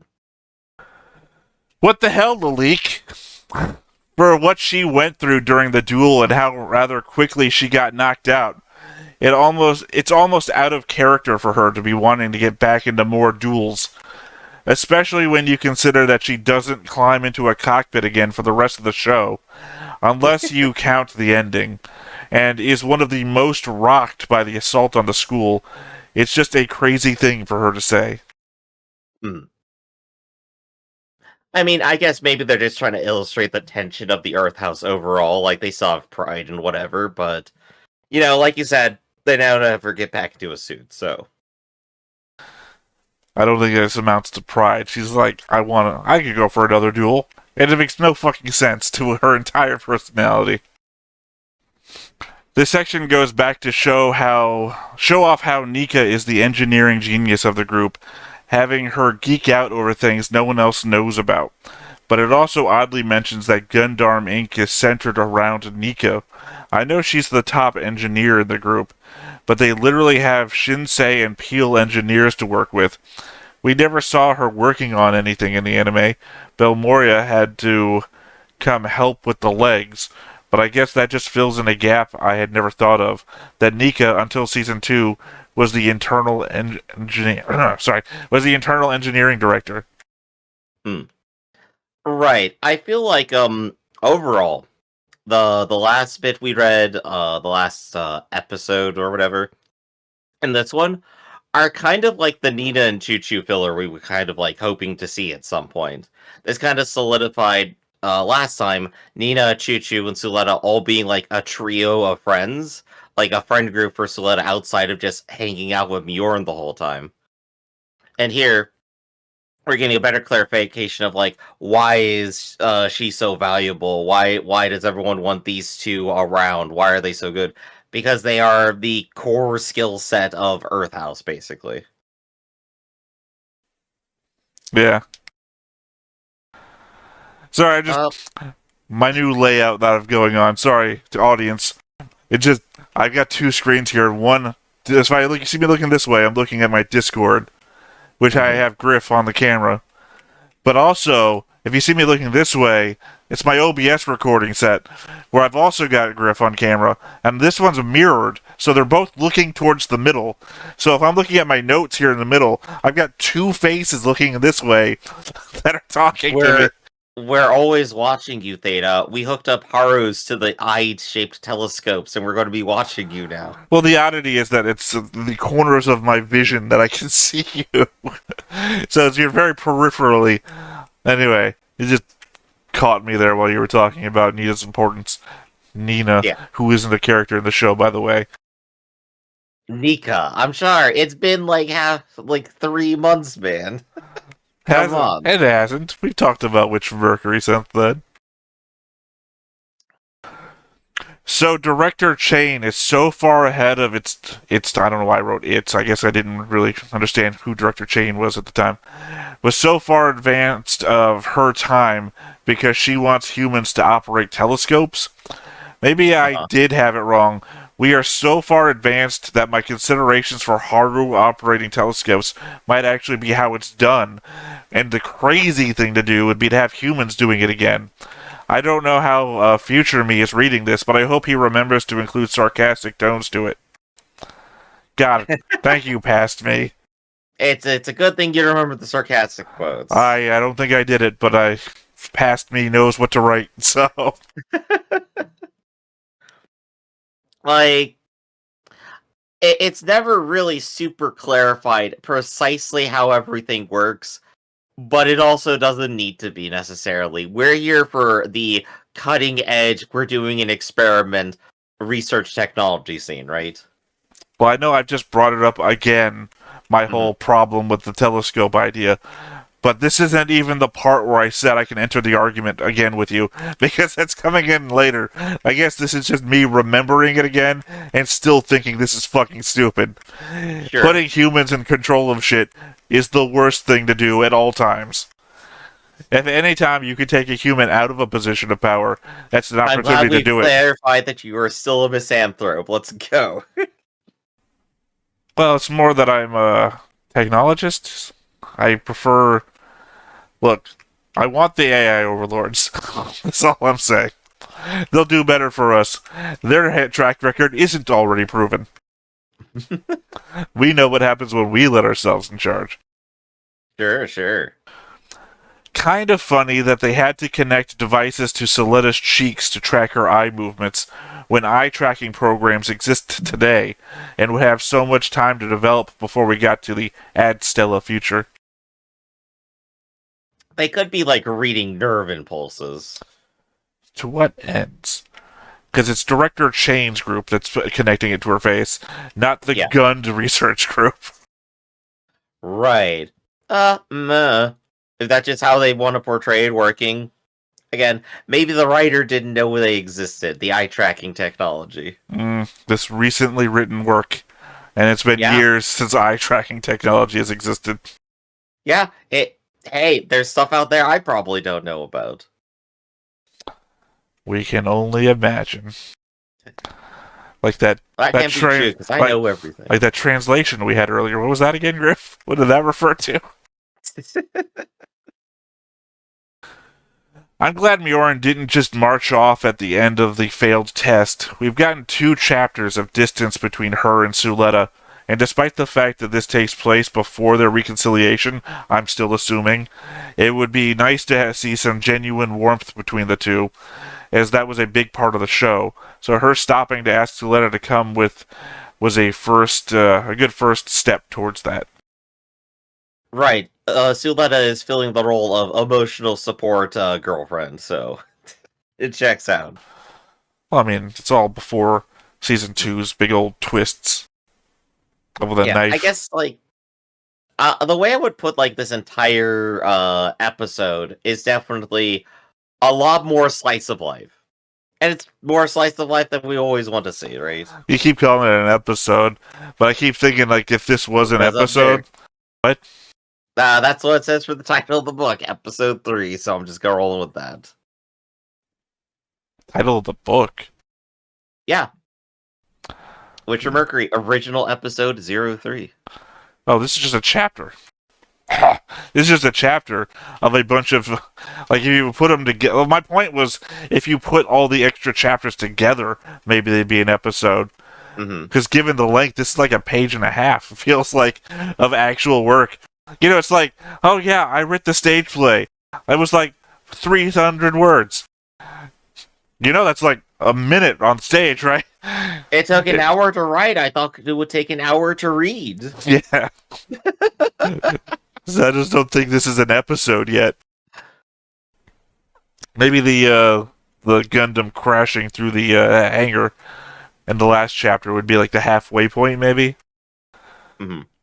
What the hell, Lalik? For what she went through during the duel and how rather quickly she got knocked out. It's almost out of character for her to be wanting to get back into more duels. Especially when you consider that she doesn't climb into a cockpit again for the rest of the show. Unless you count the ending. And is one of the most rocked by the assault on the school. It's just a crazy thing for her to say. I mean, I guess maybe they're just trying to illustrate the tension of the Earth House overall, like they saw Pride and whatever, but, like you said, they now never get back into a suit, so. I don't think this amounts to pride. She's like, I could go for another duel. And it makes no fucking sense to her entire personality. This section goes back to show off how Nika is the engineering genius of the group, having her geek out over things no one else knows about. But it also oddly mentions that Gundam Inc. is centered around Nika. I know she's the top engineer in the group, but they literally have Shinsei and Peel engineers to work with. We never saw her working on anything in the anime. Belmoria had to come help with the legs, but I guess that just fills in a gap I had never thought of. That Nika, until season 2, was the internal engineering director. Right. I feel like overall, the last bit we read, the last episode or whatever, and this one are kind of like the Nina and Choo Choo filler we were kind of like hoping to see at some point. This kind of solidified last time Nina, Choo Choo, and Suletta all being like a trio of friends, like a friend group for Suletta outside of just hanging out with Mjorn the whole time. And here, we're getting a better clarification of like why is she so valuable? Why does everyone want these two around? Why are they so good? Because they are the core skill set of Earth House, basically. Yeah. Sorry, my new layout that I'm going on. Sorry to audience. I've got two screens here. One, if you see me looking this way, I'm looking at my Discord, which I have Griff on the camera. But also, if you see me looking this way, it's my OBS recording set, where I've also got Griff on camera, and this one's mirrored, so they're both looking towards the middle. So if I'm looking at my notes here in the middle, I've got two faces looking this way that are talking to me. We're always watching you, Theta. We hooked up Haru's to the eye-shaped telescopes, and we're going to be watching you now. Well, the oddity is that it's the corners of my vision that I can see you. So you're very peripherally. Anyway, you just caught me there while you were talking about Nina's importance. Nina, who isn't a character in the show, by the way. Nika, I'm sorry. It's been like 3 months, man. Come on. It hasn't. We've talked about which Mercury since then. So Director Chain is so far ahead of its I don't know why I wrote its. I guess I didn't really understand who Director Chain was at the time. Was so far advanced of her time because she wants humans to operate telescopes. Maybe I did have it wrong. We are so far advanced that my considerations for Haru operating telescopes might actually be how it's done. And the crazy thing to do would be to have humans doing it again. I don't know how future me is reading this, but I hope he remembers to include sarcastic tones to it. Got it. Thank you, past me. It's a good thing you remember the sarcastic quotes. I don't think I did it, but past me knows what to write, so... Like, it's never really super clarified precisely how everything works, but it also doesn't need to be necessarily. We're here for the cutting edge, we're doing an experiment, research technology scene, right? Well, I know I've just brought it up again, my whole problem with the telescope idea, But this isn't even the part where I said I can enter the argument again with you, because that's coming in later. I guess this is just me remembering it again and still thinking this is fucking stupid. Sure. Putting humans in control of shit is the worst thing to do at all times. If any time you could take a human out of a position of power, that's an I'm glad opportunity we to do it. clarified that you are still a misanthrope. Let's go. Well, it's more that I'm a technologist. I prefer... Look, I want the AI overlords. That's all I'm saying. They'll do better for us. Their track record isn't already proven. We know what happens when we let ourselves in charge. Sure. Kind of funny that they had to connect devices to Soletta's cheeks to track her eye movements when eye tracking programs exist today and would have so much time to develop before we got to the Ad Stella future. They could be like reading nerve impulses. To what ends? Because it's Director Chain's group that's connecting it to her face, not the Gund research group. Right. Is that just how they want to portray it working? Again, maybe the writer didn't know they existed, the eye tracking technology. This recently written work, and it's been years since eye tracking technology has existed. Yeah, hey, there's stuff out there I probably don't know about. We can only imagine. Like that can't be true, because I know everything. Like that translation we had earlier. What was that again, Griff? What did that refer to? I'm glad Mjorin didn't just march off at the end of the failed test. We've gotten 2 chapters of distance between her and Suletta, and despite the fact that this takes place before their reconciliation, I'm still assuming, it would be nice to see some genuine warmth between the two, as that was a big part of the show. So her stopping to ask Suletta to come with was a good first step towards that. Right. Suletta is filling the role of emotional support girlfriend, so it checks out. Well, I mean, it's all before Season 2's big old twists of the knife. I guess, like, the way I would put, like, this entire episode is definitely a lot more slice of life. And it's more slice of life than we always want to see, right? You keep calling it an episode, but I keep thinking, like, if this was an episode... What? That's what it says for the title of the book, Episode 3, so I'm just going rolling with that. Title of the book? Yeah. Witcher Mercury, original episode 03. Oh, this is just a chapter. This is just a chapter of a bunch of... Like, if you put them together... Well, my point was, if you put all the extra chapters together, maybe they'd be an episode. Because given the length, this is like a page and a half. It feels like of actual work. You know, it's like, oh yeah, I wrote the stage play. It was like 300 words. You know, that's like a minute on stage, right? It took an hour to write. I thought it would take an hour to read. Yeah. So I just don't think this is an episode yet. Maybe the Gundam crashing through the hangar in the last chapter would be like the halfway point, maybe.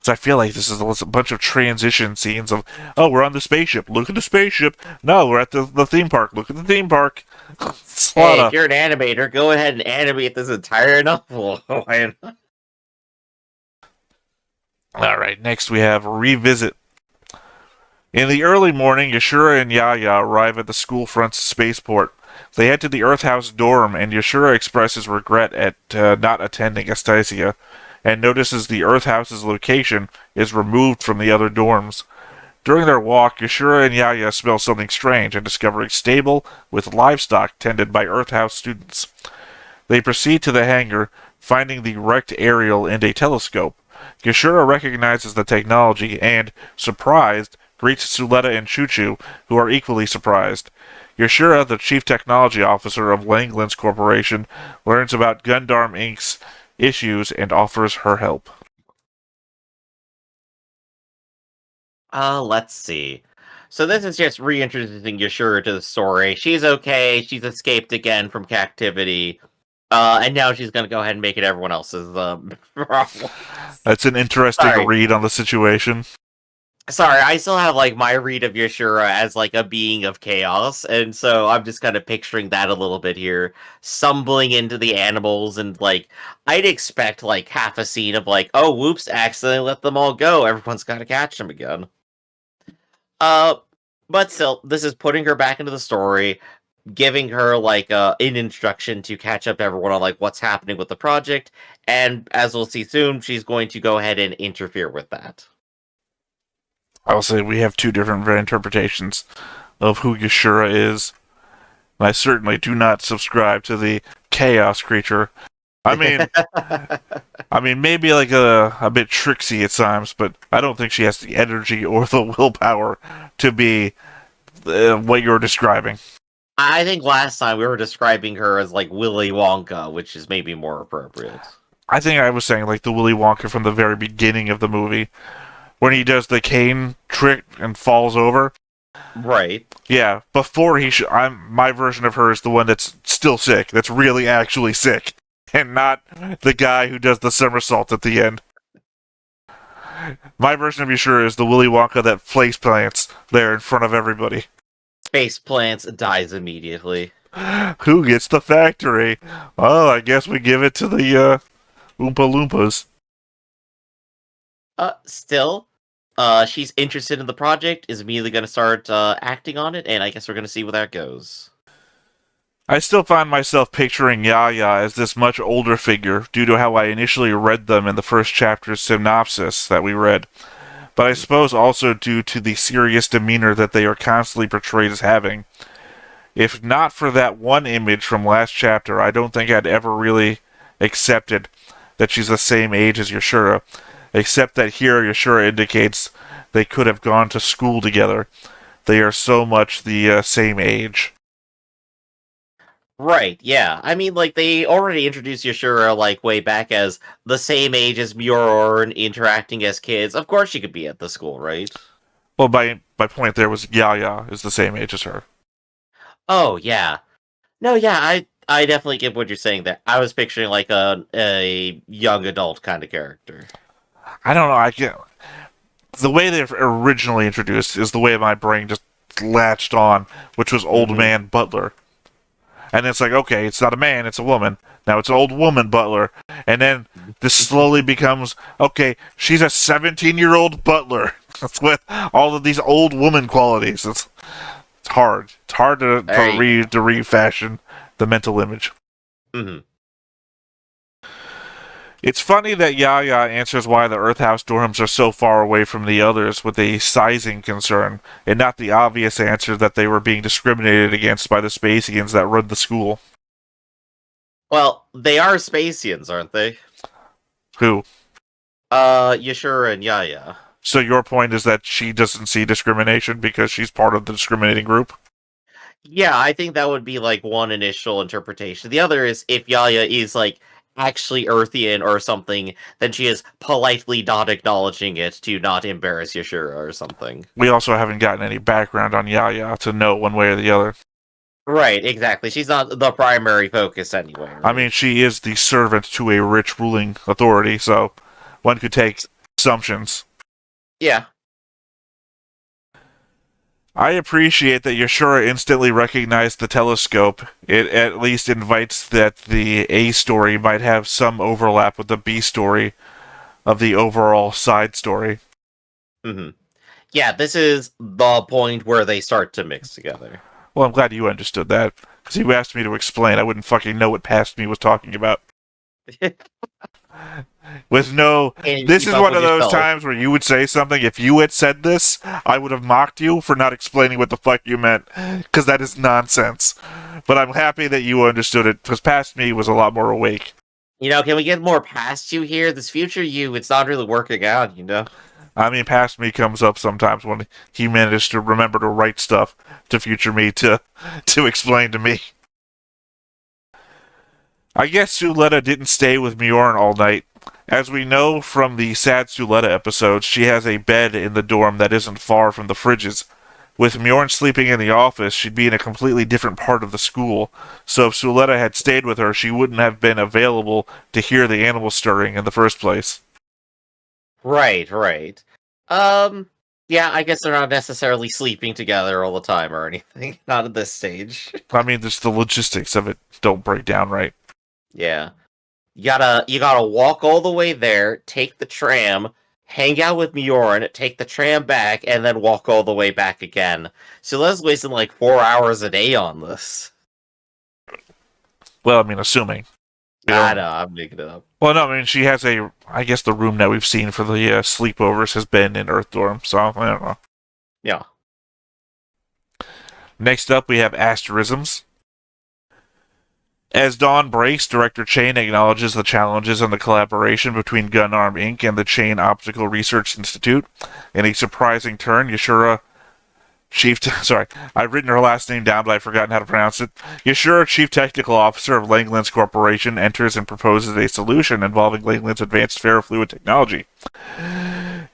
So I feel like this is a bunch of transition scenes of, oh, we're on the spaceship. Look at the spaceship. No, we're at the theme park. Look at the theme park. Hey, if you're an animator, go ahead and animate this entire novel. Why not? All right, next we have Revisit. In the early morning, Yashura and Yaya arrive at the school front's spaceport. They head to the Earth House dorm, and Yashura expresses regret at not attending Astasia, and notices the Earth House's location is removed from the other dorms. During their walk, Yashura and Yaya smell something strange and discover a stable with livestock tended by Earth House students. They proceed to the hangar, finding the wrecked aerial and a telescope. Yashura recognizes the technology and, surprised, greets Suletta and Chuchu, who are equally surprised. Yashura, the chief technology officer of Langlands Corporation, learns about Gundam Inc.'s issues and offers her help. Let's see. So this is just reintroducing Yashura to the story. She's okay. She's escaped again from captivity. And now she's going to go ahead and make it everyone else's problem. That's an interesting read on the situation. Sorry, I still have like my read of Yashura as like a being of chaos, and so I'm just kind of picturing that a little bit here, stumbling into the animals, and like I'd expect like half a scene of like, oh, whoops, accidentally let them all go. Everyone's got to catch them again. Uh, but still, this is putting her back into the story, giving her like an instruction to catch up everyone on like what's happening with the project, and as we'll see soon, she's going to go ahead and interfere with that. I'll say we have two different interpretations of who Yashura is. And I certainly do not subscribe to the chaos creature. I mean, maybe like a bit tricksy at times, but I don't think she has the energy or the willpower to be what you're describing. I think last time we were describing her as like Willy Wonka, which is maybe more appropriate. I think I was saying like the Willy Wonka from the very beginning of the movie, when he does the cane trick and falls over. Right. Yeah, before my version of her is the one that's still sick, that's really actually sick, and not the guy who does the somersault at the end. My version of Yashura is the Willy Wonka that face plants there in front of everybody. Space plants dies immediately. Who gets the factory? Oh, I guess we give it to the Oompa Loompas. Still, she's interested in the project, is immediately going to start acting on it, and I guess we're going to see where that goes. I still find myself picturing Yaya as this much older figure due to how I initially read them in the first chapter's synopsis that we read, but I suppose also due to the serious demeanor that they are constantly portrayed as having. If not for that one image from last chapter, I don't think I'd ever really accepted that she's the same age as Yashura, except that here Yashura indicates they could have gone to school together. They are so much the same age. Right, yeah. I mean, like, they already introduced Yashura, like, way back as the same age as Muir and interacting as kids. Of course she could be at the school, right? Well, my point there was Yaya is the same age as her. Oh, yeah. No, yeah, I definitely get what you're saying there. I was picturing, like, a young adult kind of character. I don't know. I get the way they were originally introduced is the way my brain just latched on, which was old man butler. And it's like, okay, it's not a man, it's a woman. Now it's an old woman butler. And then this slowly becomes, okay, she's a 17-year-old butler with all of these old woman qualities. It's hard. It's hard to refashion the mental image. Mm-hmm. It's funny that Yaya answers why the Earth House dorms are so far away from the others with a sizing concern, and not the obvious answer that they were being discriminated against by the Spacians that run the school. Well, they are Spacians, aren't they? Who? Yashura and Yaya. So your point is that she doesn't see discrimination because she's part of the discriminating group? Yeah, I think that would be, like, one initial interpretation. The other is if Yaya is, like, actually Earthian or something, then she is politely not acknowledging it to not embarrass Yashura or something. We also haven't gotten any background on Yaya to know one way or the other. Right, exactly. She's not the primary focus anyway. Right? I mean, she is the servant to a rich ruling authority, so one could take assumptions. Yeah. I appreciate that Yashura instantly recognized the telescope. It at least invites that the A story might have some overlap with the B story of the overall side story. Mm-hmm. Yeah, this is the point where they start to mix together. Well, I'm glad you understood that, because you asked me to explain. I wouldn't fucking know what past me was talking about. With no... This is one of those times where you would say something. If you had said this, I would have mocked you for not explaining what the fuck you meant, because that is nonsense. But I'm happy that you understood it, because past me was a lot more awake. You know, can we get more past you here? This future you, it's not really working out, you know? I mean, past me comes up sometimes when he managed to remember to write stuff to future me to explain to me. I guess Suletta didn't stay with Mjorn all night. As we know from the sad Suletta episodes, she has a bed in the dorm that isn't far from the fridges. With Mjorn sleeping in the office, she'd be in a completely different part of the school, so if Suletta had stayed with her, she wouldn't have been available to hear the animals stirring in the first place. Right. Yeah, I guess they're not necessarily sleeping together all the time or anything. Not at this stage. I mean, just the logistics of it don't break down right. Yeah. You gotta walk all the way there, take the tram, hang out with Mjorn, take the tram back, and then walk all the way back again. So that's wasting like 4 hours a day on this. Well, I mean, assuming. I know, I'm making it up. Well, no, I mean, she has I guess the room that we've seen for the sleepovers has been in Earthdorm, so I don't know. Yeah. Next up, we have Asterisms. As dawn breaks, Director Chain acknowledges the challenges in the collaboration between Gunarm Inc. and the Chain Optical Research Institute. In a surprising turn, Yashura I've written her last name down, but I've forgotten how to pronounce it. Yashura, Chief Technical Officer of Langlands Corporation, enters and proposes a solution involving Langlands' advanced ferrofluid technology.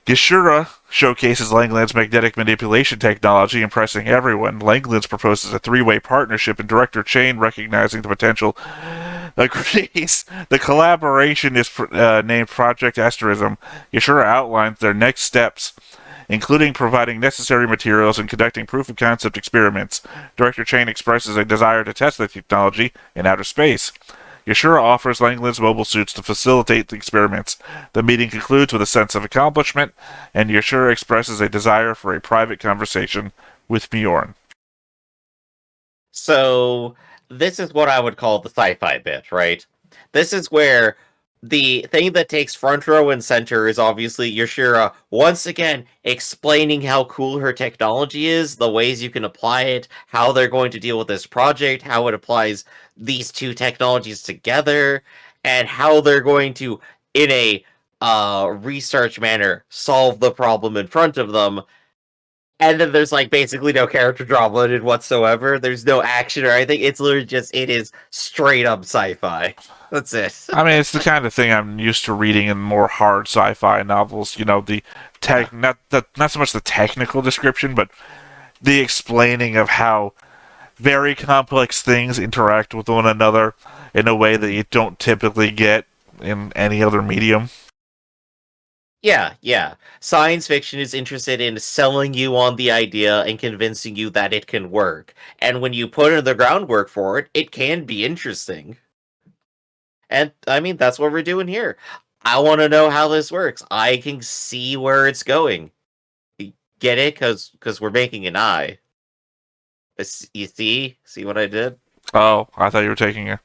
Yashura showcases Langland's magnetic manipulation technology, impressing everyone. Langlands proposes a three-way partnership, and Director Chain, recognizing the potential, agrees. The collaboration is named Project Asterism. Yashura outlines their next steps, including providing necessary materials and conducting proof-of-concept experiments. Director Chain expresses a desire to test the technology in outer space. Yashura offers Langland's mobile suits to facilitate the experiments. The meeting concludes with a sense of accomplishment, and Yashura expresses a desire for a private conversation with Bjorn. So, this is what I would call the sci-fi bit, right? This is where the thing that takes front row and center is obviously Yashura once again explaining how cool her technology is, the ways you can apply it, how they're going to deal with this project, how it applies these two technologies together, and how they're going to, in a research manner, solve the problem in front of them. And then there's like basically no character drama in it whatsoever. There's no action or anything. It's literally just, it is straight up sci-fi. That's it. I mean, it's the kind of thing I'm used to reading in more hard sci-fi novels. You know, the tech, not so much the technical description, but the explaining of how very complex things interact with one another in a way that you don't typically get in any other medium. Yeah. Science fiction is interested in selling you on the idea and convincing you that it can work. And when you put in the groundwork for it, it can be interesting. And I mean, that's what we're doing here. I want to know how this works. I can see where it's going. Get it? Because we're making an eye. You see what I did? Oh, I thought you were taking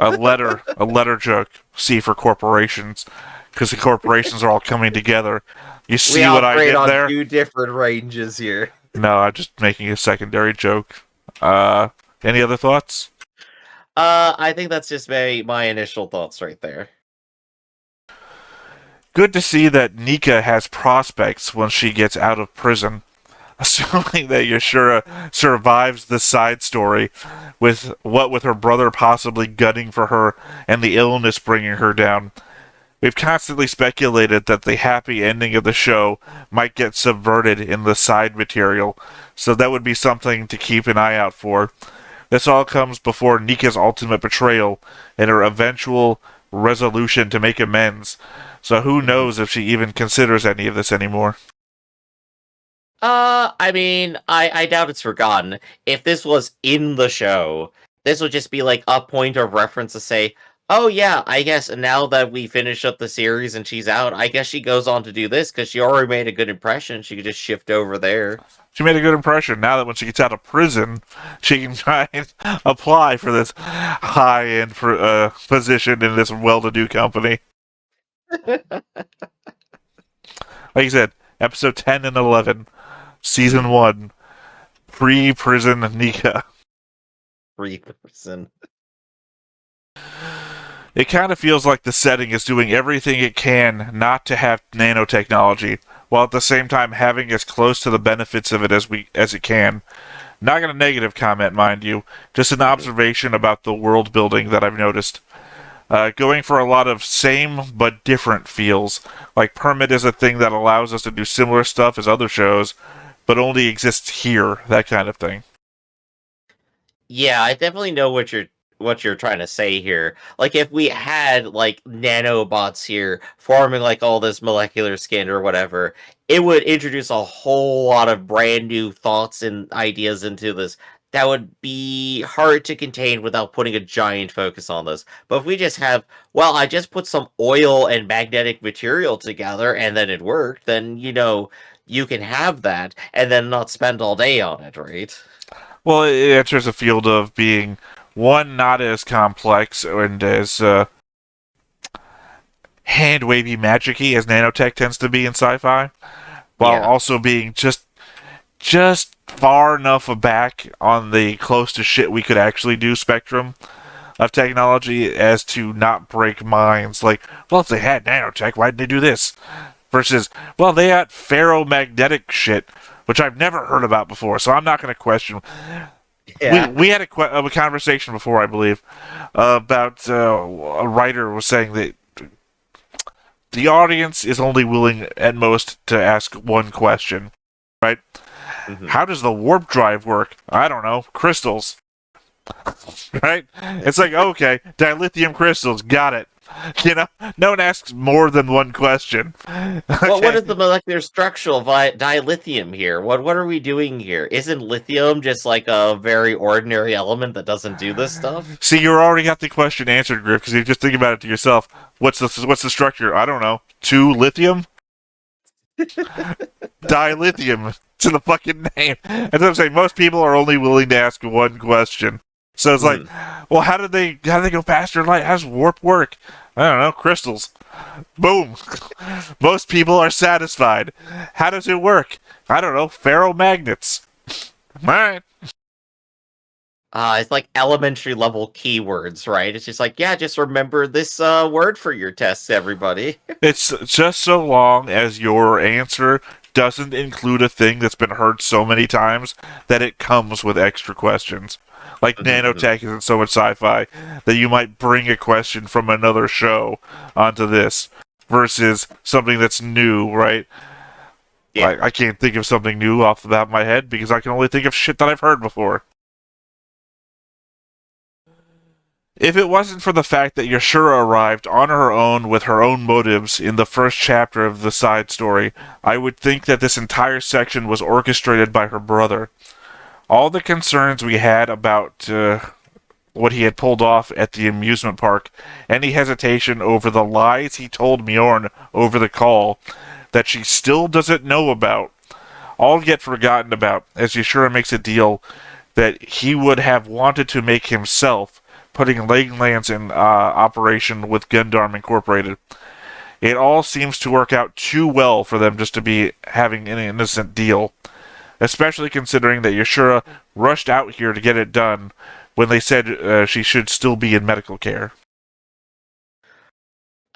a letter joke. C for corporations, because the corporations are all coming together. You see what I did there? We operate on 2 different ranges here. No, I'm just making a secondary joke. Any other thoughts? I think that's just my initial thoughts right there. Good to see that Nika has prospects when she gets out of prison. Assuming that Yashura survives the side story, with her brother possibly gunning for her and the illness bringing her down. We've constantly speculated that the happy ending of the show might get subverted in the side material, so that would be something to keep an eye out for. This all comes before Nika's ultimate betrayal and her eventual resolution to make amends, so who knows if she even considers any of this anymore. I mean, I doubt it's forgotten. If this was in the show, this would just be like a point of reference to say, oh yeah, I guess now that we finish up the series and she's out, I guess she goes on to do this because she already made a good impression. She could just shift over there. She made a good impression. Now that when she gets out of prison, she can try and apply for this high-end position in this well-to-do company. Like you said, episode 10 and 11, season 1, pre-prison Nika. Pre-prison. It kind of feels like the setting is doing everything it can not to have nanotechnology, while at the same time having as close to the benefits of it as it can. Not going to negative comment, mind you, just an observation about the world building that I've noticed. Going for a lot of same but different feels. Like Permit is a thing that allows us to do similar stuff as other shows, but only exists here, that kind of thing. Yeah, I definitely know what what you're trying to say here. Like, if we had like nanobots here forming like all this molecular skin or whatever, it would introduce a whole lot of brand new thoughts and ideas into this that would be hard to contain without putting a giant focus on this. But if we just have, well, I just put some oil and magnetic material together and then it worked, then, you can have that and then not spend all day on it, right? Well, it enters a field of being, one, not as complex and as hand-wavy magic-y as nanotech tends to be in sci-fi, while also being just far enough back on the close to shit we could actually do spectrum of technology as to not break minds. Like, well, if they had nanotech, why didn't they do this? Versus, well, they had ferromagnetic shit, which I've never heard about before, so I'm not going to question. Yeah. We had a conversation before, I believe, about a writer was saying that the audience is only willing, at most, to ask one question, right? Mm-hmm. How does the warp drive work? I don't know. Crystals. Right? It's like, okay, dilithium crystals, got it. No one asks more than one question. Okay. Well, what is the molecular structure of dilithium here? What are we doing here? Isn't lithium just like a very ordinary element that doesn't do this stuff? See, you already got the question answered, Griff, because you just think about it to yourself. What's the structure? I don't know. 2 lithium? Dilithium to the fucking name. That's what I'm saying. Most people are only willing to ask one question. So it's like, well, how do they go faster in light? How does warp work? I don't know, crystals. Boom. Most people are satisfied. How does it work? I don't know, ferromagnets. Alright. It's like elementary level keywords, right? It's just like, yeah, just remember this word for your tests, everybody. It's just so long as your answer doesn't include a thing that's been heard so many times that it comes with extra questions. Like nanotech isn't so much sci-fi that you might bring a question from another show onto this versus something that's new, right? Yeah. I can't think of something new off the bat of my head because I can only think of shit that I've heard before. If it wasn't for the fact that Yashura arrived on her own with her own motives in the first chapter of the side story, I would think that this entire section was orchestrated by her brother. All the concerns we had about what he had pulled off at the amusement park, any hesitation over the lies he told Mjorn over the call that she still doesn't know about, all get forgotten about as Yashura makes a deal that he would have wanted to make himself, putting Lakelands in operation with Gundam Incorporated. It all seems to work out too well for them just to be having an innocent deal. Especially considering that Yashura rushed out here to get it done when they said she should still be in medical care.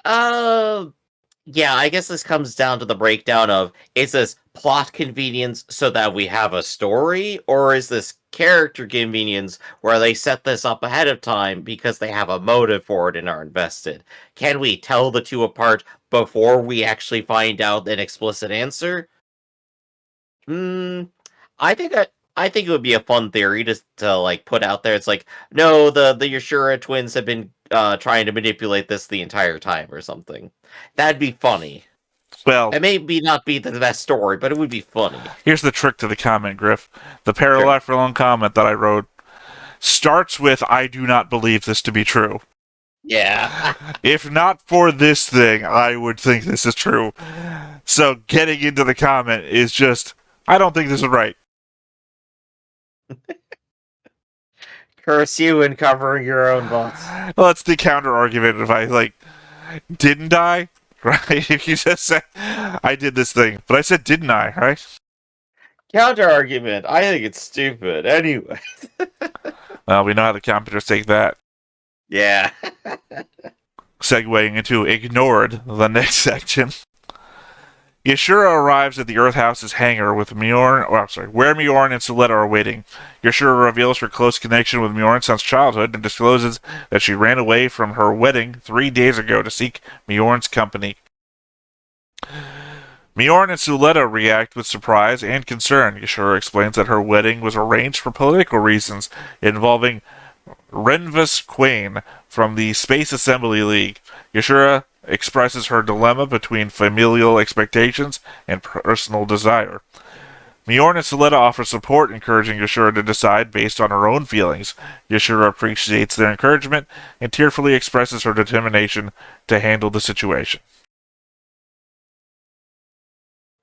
Yeah, I guess this comes down to the breakdown of, is this plot convenience so that we have a story, or is this character convenience where they set this up ahead of time because they have a motive for it and are invested? Can we tell the two apart before we actually find out an explicit answer? I think it would be a fun theory to like put out there. It's like, no, the Yashura twins have been trying to manipulate this the entire time or something. That'd be funny. Well, it may not be the best story, but it would be funny. Here's the trick to the comment, Griff. The Parallax for Long comment that I wrote starts with, I do not believe this to be true. Yeah. If not for this thing, I would think this is true. So getting into the comment is just, I don't think this is right. Curse you in covering your own butts. Well, that's the counter argument. If I, didn't I? Right? If you just say, I did this thing. But I said, didn't I? Right? Counter argument. I think it's stupid. Anyway. Well, we know how the computers take that. Yeah. Segueing into ignored, the next section. Yashura arrives at the Earth House's hangar with Mjorn, where Mjorn and Suletta are waiting. Yashura reveals her close connection with Mjorn since childhood and discloses that she ran away from her wedding 3 days ago to seek Mjorn's company. Mjorn and Suletta react with surprise and concern. Yashura explains that her wedding was arranged for political reasons involving Renvis Quain from the Space Assembly League. Yashura expresses her dilemma between familial expectations and personal desire. Mjorn and Suletta offer support, encouraging Yashura to decide based on her own feelings. Yashura appreciates their encouragement and tearfully expresses her determination to handle the situation.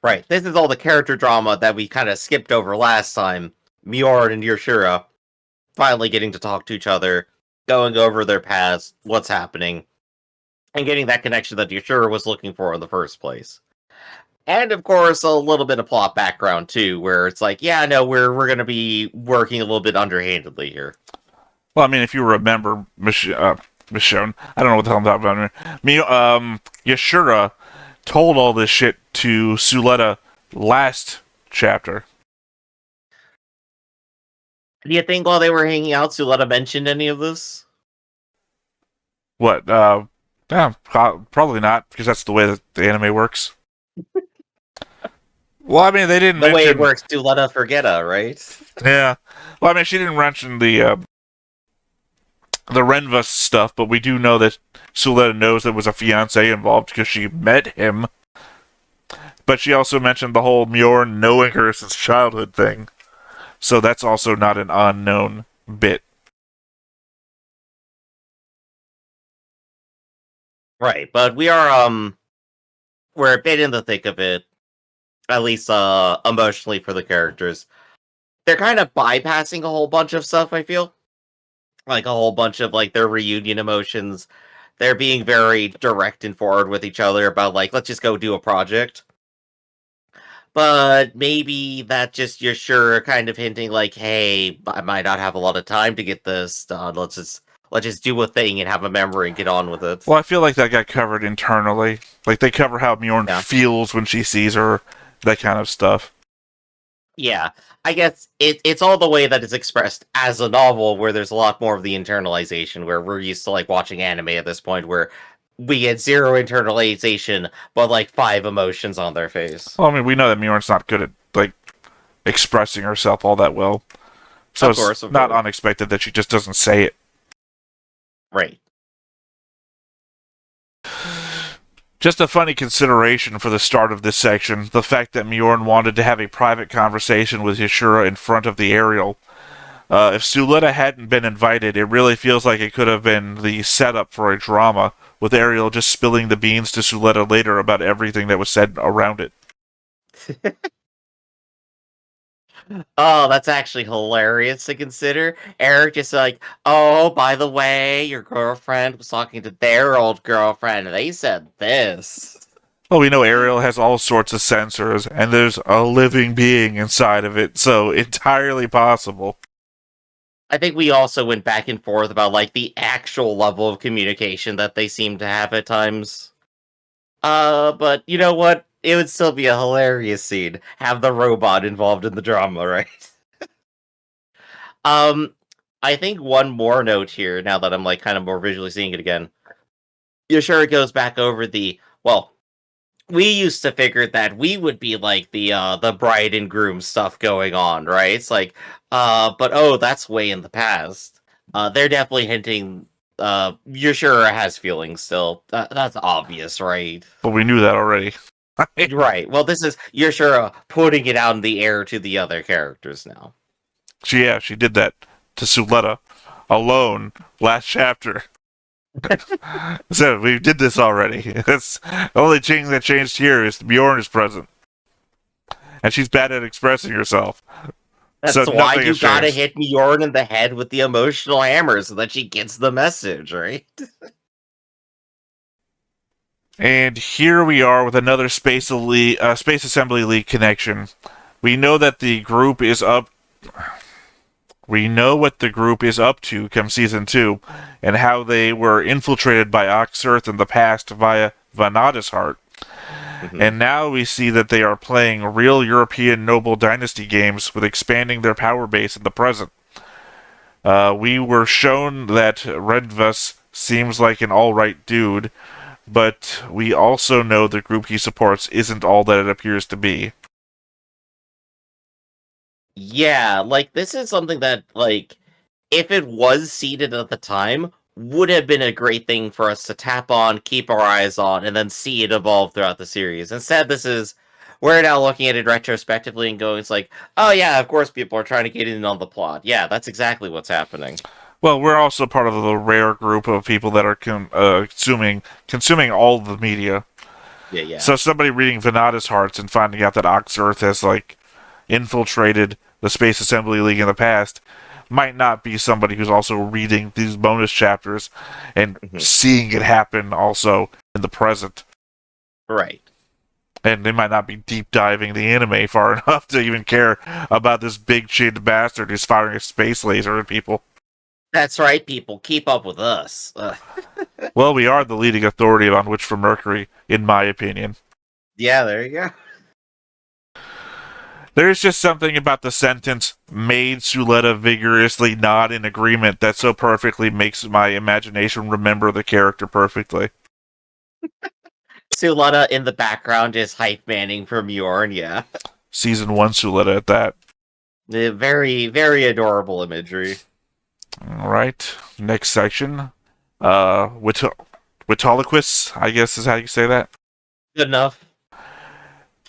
Right, this is all the character drama that we kind of skipped over last time. Mjorn and Yashura finally getting to talk to each other, going over their past, what's happening, and getting that connection that Yashura was looking for in the first place. And of course, a little bit of plot background too, where it's like, yeah, no, we're gonna be working a little bit underhandedly here. Well, I mean, if you remember, Michonne, I don't know what the hell I'm talking about. Yashura told all this shit to Suletta last chapter. Do you think while they were hanging out, Suletta mentioned any of this? What? Yeah, probably not, because that's the way that the anime works. Well, I mean, they didn't The mention... way it works, Suletta Forgetta, right? Yeah. Well, I mean, she didn't mention the Renvas stuff, but we do know that Suletta knows there was a fiancé involved because she met him. But she also mentioned the whole Mjorn knowing her since childhood thing. So that's also not an unknown bit. Right, but we're a bit in the thick of it, at least emotionally for the characters. They're kind of bypassing a whole bunch of stuff, I feel. Like a whole bunch of like their reunion emotions. They're being very direct and forward with each other about like, let's just go do a project. But maybe that just you're sure kind of hinting like, hey, I might not have a lot of time to get this done. Let's just do a thing and have a memory and get on with it. Well, I feel like that got covered internally. Like, they cover how Mjorn feels when she sees her, that kind of stuff. Yeah, I guess it's all the way that it's expressed as a novel, where there's a lot more of the internalization, where we're used to like watching anime at this point, where we get zero internalization, but like 5 emotions on their face. Well, I mean, we know that Mjorn's not good at, like, expressing herself all that well. So it's not unexpected that she just doesn't say it. Right. Just a funny consideration for the start of this section, the fact that Mjorn wanted to have a private conversation with Yashura in front of the Ariel. If Suletta hadn't been invited, it really feels like it could have been the setup for a drama, with Ariel just spilling the beans to Suletta later about everything that was said around it. Oh, that's actually hilarious to consider. Eric just like, oh, by the way, your girlfriend was talking to their old girlfriend, and they said this. Well, we know Ariel has all sorts of sensors, and there's a living being inside of it, so entirely possible. I think we also went back and forth about, like, the actual level of communication that they seem to have at times. But you know what? It would still be a hilarious scene. Have the robot involved in the drama, right? I think one more note here, now that I'm, like, kind of more visually seeing it again. Yashura goes back over well, we used to figure that we would be like the bride and groom stuff going on, right? It's like, but oh, that's way in the past. They're definitely hinting. Yashura has feelings still. That's obvious, right? But we knew that already. Right. Well, this is Yashura putting it out in the air to the other characters now. She did that to Suletta alone last chapter. So we did this already. That's the only thing that changed here is Mjorn is present, and she's bad at expressing herself. That's so why you gotta hit Mjorn in the head with the emotional hammer so that she gets the message, right? And here we are with another Space Assembly League connection. We know that the group is up. We know what the group is up to come Season 2, and how they were infiltrated by Oxearth in the past via Vanada's heart. Mm-hmm. And now we see that they are playing real European Noble Dynasty games with expanding their power base in the present. We were shown that Redvus seems like an alright dude, but we also know the group he supports isn't all that it appears to be. Yeah, like, this is something that, like, if it was seeded at the time, would have been a great thing for us to tap on, keep our eyes on, and then see it evolve throughout the series. Instead, we're now looking at it retrospectively and going, it's like, oh yeah, of course people are trying to get in on the plot. Yeah, that's exactly what's happening. Well, we're also part of the rare group of people that are consuming all the media. Yeah. So somebody reading Venata's Hearts and finding out that Ox Earth has, like, infiltrated the Space Assembly League in the past might not be somebody who's also reading these bonus chapters and seeing it happen also in the present. Right. And they might not be deep diving the anime far enough to even care about this big chinned bastard who's firing a space laser at people. That's right, people. Keep up with us. Well, we are the leading authority on Witch from Mercury, in my opinion. Yeah, there you go. There's just something about the sentence, made Suletta vigorously nod in agreement, that so perfectly makes my imagination remember the character perfectly. Suletta in the background is hype manning for Mjorn, yeah. Season 1 Suletta at that. Very, very adorable imagery. Alright, next section. Witalliqus, I guess is how you say that. Good enough.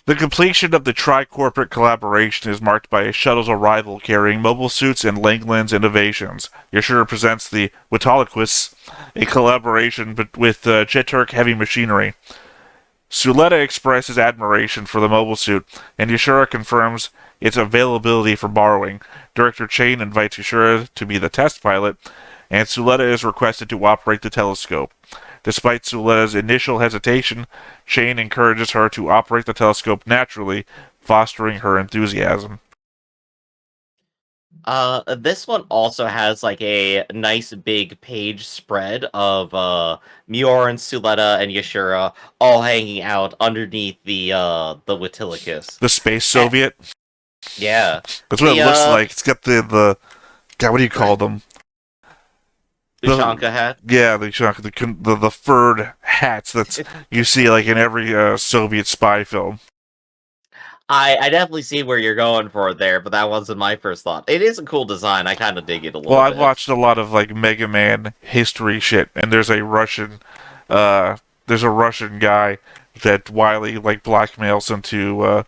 The completion of the tri-corporate collaboration is marked by a shuttle's arrival carrying mobile suits and Langland's innovations. Yashura presents the Witalliqus, a collaboration with Jeturk Heavy Machinery. Suletta expresses admiration for the mobile suit, and Yashura confirms its availability for borrowing. Director Chain invites Yashura to be the test pilot, and Suletta is requested to operate the telescope. Despite Suletta's initial hesitation, Chain encourages her to operate the telescope naturally, fostering her enthusiasm. This one also has like a nice big page spread of Mjorn, Suletta, and Yashura all hanging out underneath the Witalliqus. The Space Soviet? Yeah. That's what it looks like. It's got the God, what do you call them? Ushanka hat? Yeah, the furred hats that you see like in every Soviet spy film. I definitely see where you're going for it there, but that wasn't my first thought. It is a cool design. I kind of dig it a little bit. Well, I've watched a lot of like Mega Man history shit, and there's a Russian guy that Wily like blackmails into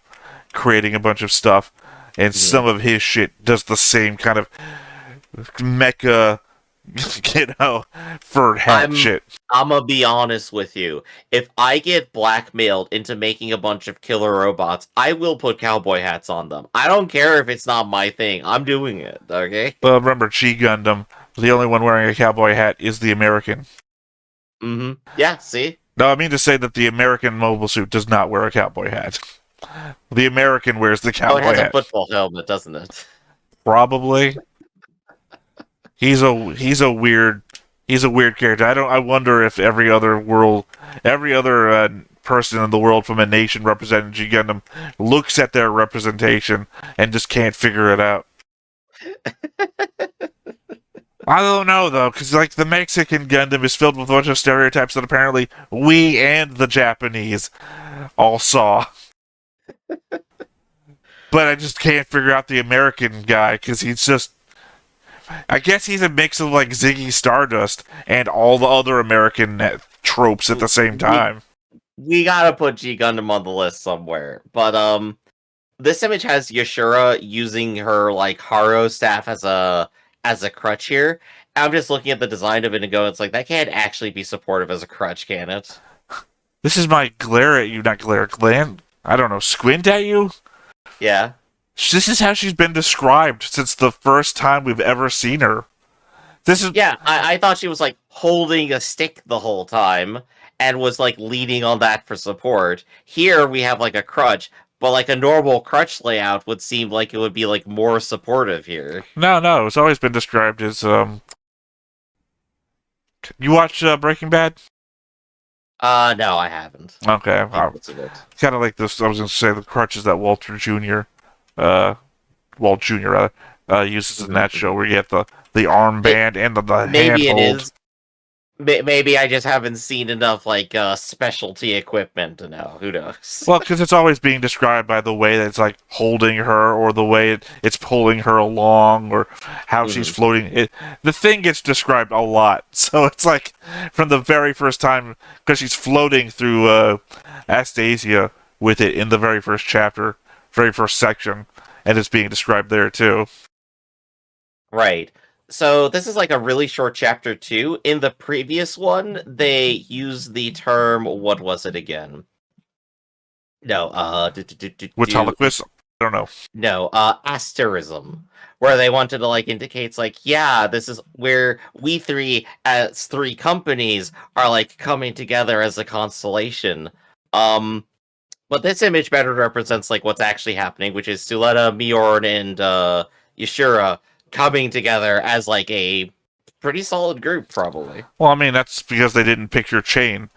creating a bunch of stuff, and some of his shit does the same kind of mecha, furred hat shit. I'm gonna be honest with you. If I get blackmailed into making a bunch of killer robots, I will put cowboy hats on them. I don't care if it's not my thing. I'm doing it, okay? Well, remember, G Gundam, the only one wearing a cowboy hat is the American. Mm-hmm. Yeah, see? No, I mean to say that the American mobile suit does not wear a cowboy hat. The American wears the cowboy hat. It has a football helmet, doesn't it? Probably. He's a weird character. I wonder if every other person in the world from a nation representing G Gundam looks at their representation and just can't figure it out. I don't know though, because like the Mexican Gundam is filled with a bunch of stereotypes that apparently we and the Japanese all saw. But I just can't figure out the American guy because he's just. I guess he's a mix of like Ziggy Stardust and all the other American tropes at the same time. We gotta put G Gundam on the list somewhere. But this image has Yashura using her like Haro staff as a crutch here. I'm just looking at the design of it and going, it's like that can't actually be supportive as a crutch, can it? This is my glare at you, not glare, I don't know, squint at you? Yeah. This is how she's been described since the first time we've ever seen her. Yeah, I thought she was like holding a stick the whole time and was like leaning on that for support. Here we have like a crutch, but like a normal crutch layout would seem like it would be like more supportive here. No, it's always been described as You watch Breaking Bad? No, I haven't. Okay, kind of like this. I was going to say the crutches that Walt Jr. uses in that show, where you get the armband and the maybe handhold. it is. Maybe I just haven't seen enough like specialty equipment to know. Who knows? Well, because it's always being described by the way that it's like holding her, or the way it's pulling her along, or how she's floating. The thing gets described a lot, so it's like from the very first time, because she's floating through Astasia with it in the very first chapter, very first section, and it's being described there too. Right. So this is like a really short chapter too. In the previous one, they used the term, what was it again? No, Witalliqus, I don't know. no, asterism, where they wanted to like indicate like, yeah, this is where we three as three companies are like coming together as a constellation. But this image better represents like what's actually happening, which is Suletta, Miorn, and Yashura coming together as like a pretty solid group, probably. Well, I mean, that's because they didn't picture chain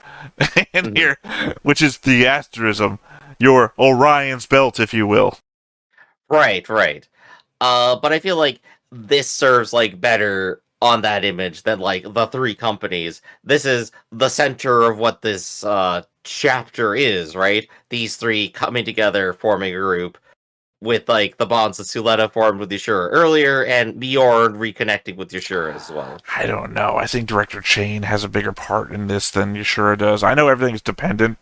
in here, which is the asterism, your Orion's belt, if you will. Right, right. But I feel like this serves like better on that image than like the three companies. This is the center of what this chapter is, right? These three coming together, forming a group with like the bonds that Suletta formed with Yashura earlier, and Bjorn reconnecting with Yashura as well. I don't know. I think Director Chain has a bigger part in this than Yashura does. I know everything's dependent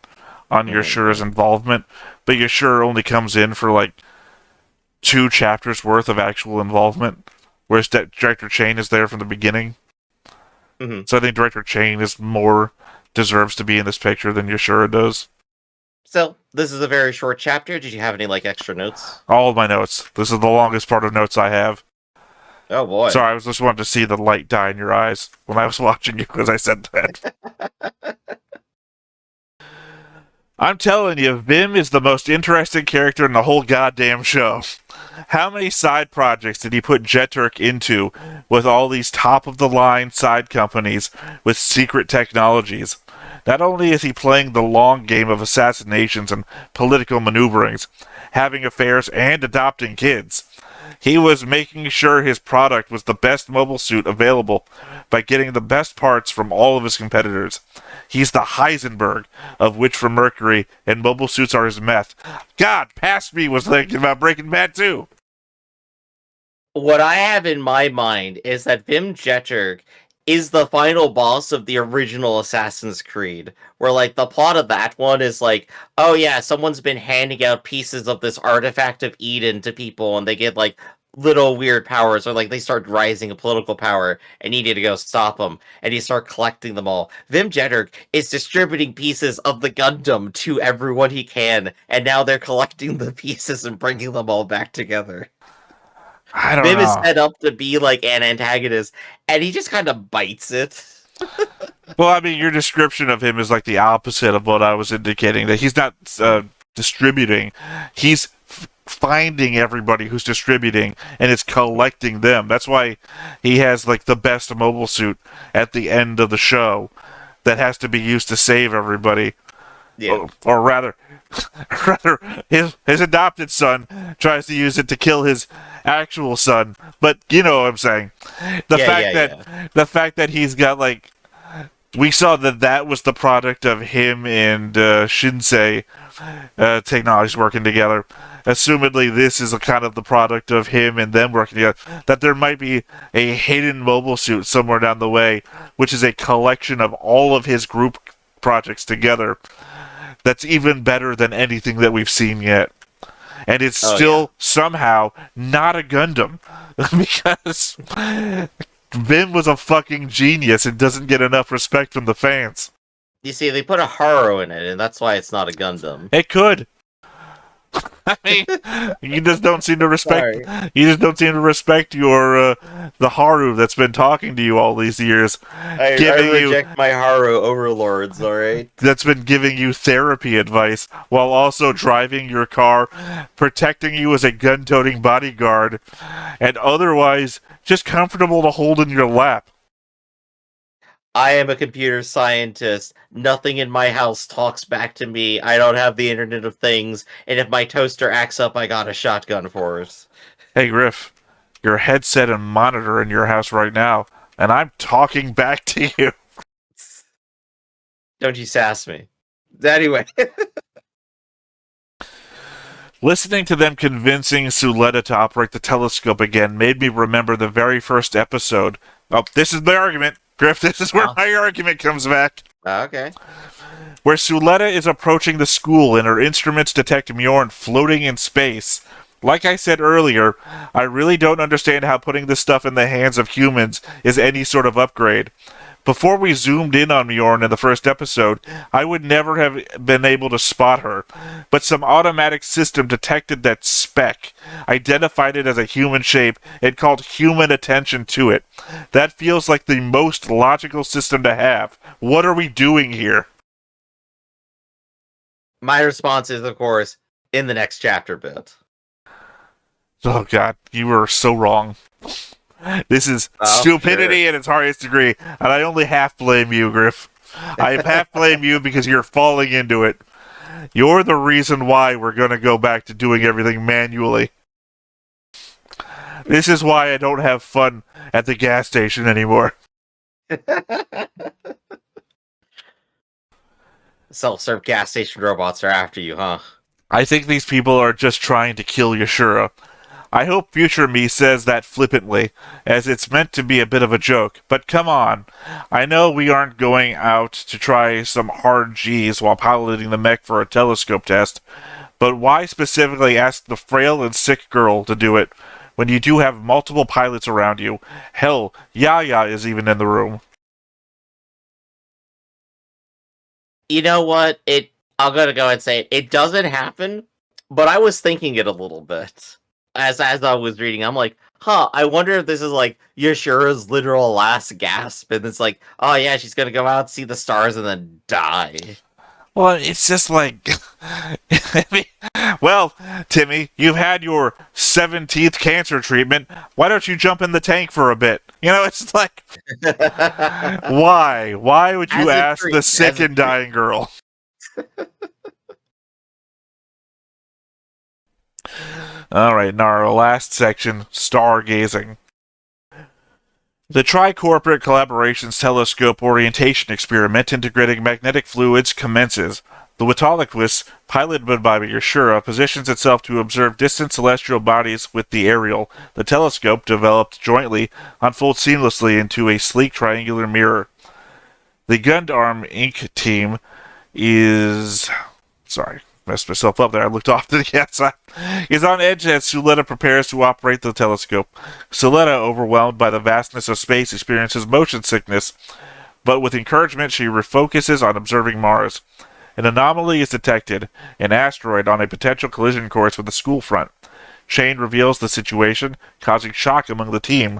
on Yashura's involvement, but Yashura only comes in for like 2 chapters worth of actual involvement, whereas Director Chain is there from the beginning. So I think Director Chain is more deserves to be in this picture than Yashura does. So, this is a very short chapter. Did you have any, like, extra notes? All of my notes. This is the longest part of notes I have. Oh, boy. Sorry, I was just wanting to see the light die in your eyes when I was watching you because I said that. I'm telling you, Vim is the most interesting character in the whole goddamn show. How many side projects did he put Jeturk into with all these top-of-the-line side companies with secret technologies? Not only is he playing the long game of assassinations and political maneuverings, having affairs and adopting kids, he was making sure his product was the best mobile suit available by getting the best parts from all of his competitors. He's the Heisenberg of Witch from Mercury, and mobile suits are his meth. God, past me was thinking about Breaking Bad too. What I have in my mind is that Vim Jeturk is the final boss of the original Assassin's Creed, where like the plot of that one is like, oh yeah, someone's been handing out pieces of this artifact of Eden to people, and they get like little weird powers, or like they start rising in political power, and you need to go stop them, and you start collecting them all. Vim Jeturk is distributing pieces of the Gundam to everyone he can, and now they're collecting the pieces and bringing them all back together. I don't Vim know. is set up to be like an antagonist, and he just kind of bites it. Well, I mean, your description of him is like the opposite of what I was indicating, that he's not distributing. He's finding everybody who's distributing and is collecting them. That's why he has like the best mobile suit at the end of the show that has to be used to save everybody. Yeah. Or rather, his adopted son tries to use it to kill his actual son. But you know what I'm saying. The fact that he's got like, we saw that was the product of him and Shinsei technologies working together. Assumedly, this is a kind of the product of him and them working together. That there might be a hidden mobile suit somewhere down the way, which is a collection of all of his group projects together. That's even better than anything that we've seen yet. And it's still somehow not a Gundam. Because Vim was a fucking genius and doesn't get enough respect from the fans. You see, they put a Haro in it, and that's why it's not a Gundam. It could. I mean, you just don't seem to respect. Sorry. You just don't seem to respect your the Haru that's been talking to you all these years. I reject my Haro overlords. All right. That's been giving you therapy advice while also driving your car, protecting you as a gun-toting bodyguard, and otherwise just comfortable to hold in your lap. I am a computer scientist. Nothing in my house talks back to me. I don't have the Internet of Things. And if my toaster acts up, I got a shotgun for us. Hey, Griff, your headset and monitor in your house right now, and I'm talking back to you. Don't you sass me. Anyway. Listening to them convincing Suletta to operate the telescope again made me remember the very first episode. Oh, this is my argument, Griff. This is where my argument comes back. Okay. Where Suletta is approaching the school and her instruments detect Mjorn floating in space. Like I said earlier, I really don't understand how putting this stuff in the hands of humans is any sort of upgrade. Before we zoomed in on Mjorn in the first episode, I would never have been able to spot her, but some automatic system detected that speck, identified it as a human shape, and called human attention to it. That feels like the most logical system to have. What are we doing here? My response is, of course, in the next chapter bit. Oh god, you were so wrong. This is stupidity at its highest degree, and I only half blame you, Griff. I half blame you because you're falling into it. You're the reason why we're going to go back to doing everything manually. This is why I don't have fun at the gas station anymore. Self-serve gas station robots are after you, huh? I think these people are just trying to kill Yashura. I hope future me says that flippantly, as it's meant to be a bit of a joke, but come on. I know we aren't going out to try some hard G's while piloting the mech for a telescope test, but why specifically ask the frail and sick girl to do it, when you do have multiple pilots around you? Hell, Yaya is even in the room. You know what? I'm gonna go and say it doesn't happen, but I was thinking it a little bit. As I was reading, I'm like, I wonder if this is like Yashura's literal last gasp, and it's like, oh yeah, she's gonna go out, see the stars, and then die. Well, it's just like, well, Timmy, you've had your 17th cancer treatment. Why don't you jump in the tank for a bit? You know, it's like, why? Why would you ask the sick and dying girl? All right, now our last section, Stargazing. The Tri-Corporate Collaboration's telescope orientation experiment integrating magnetic fluids commences. The Witalliqus, piloted by Yashura, positions itself to observe distant celestial bodies with the aerial. The telescope, developed jointly, unfolds seamlessly into a sleek triangular mirror. The Gundam Inc. team is... Sorry. Messed myself up there. I looked off to the outside. Is on edge as Suletta prepares to operate the telescope. Suletta, overwhelmed by the vastness of space, experiences motion sickness, but with encouragement she refocuses on observing Mars. An anomaly is detected, an asteroid on a potential collision course with the school front. Shane reveals the situation, causing shock among the team.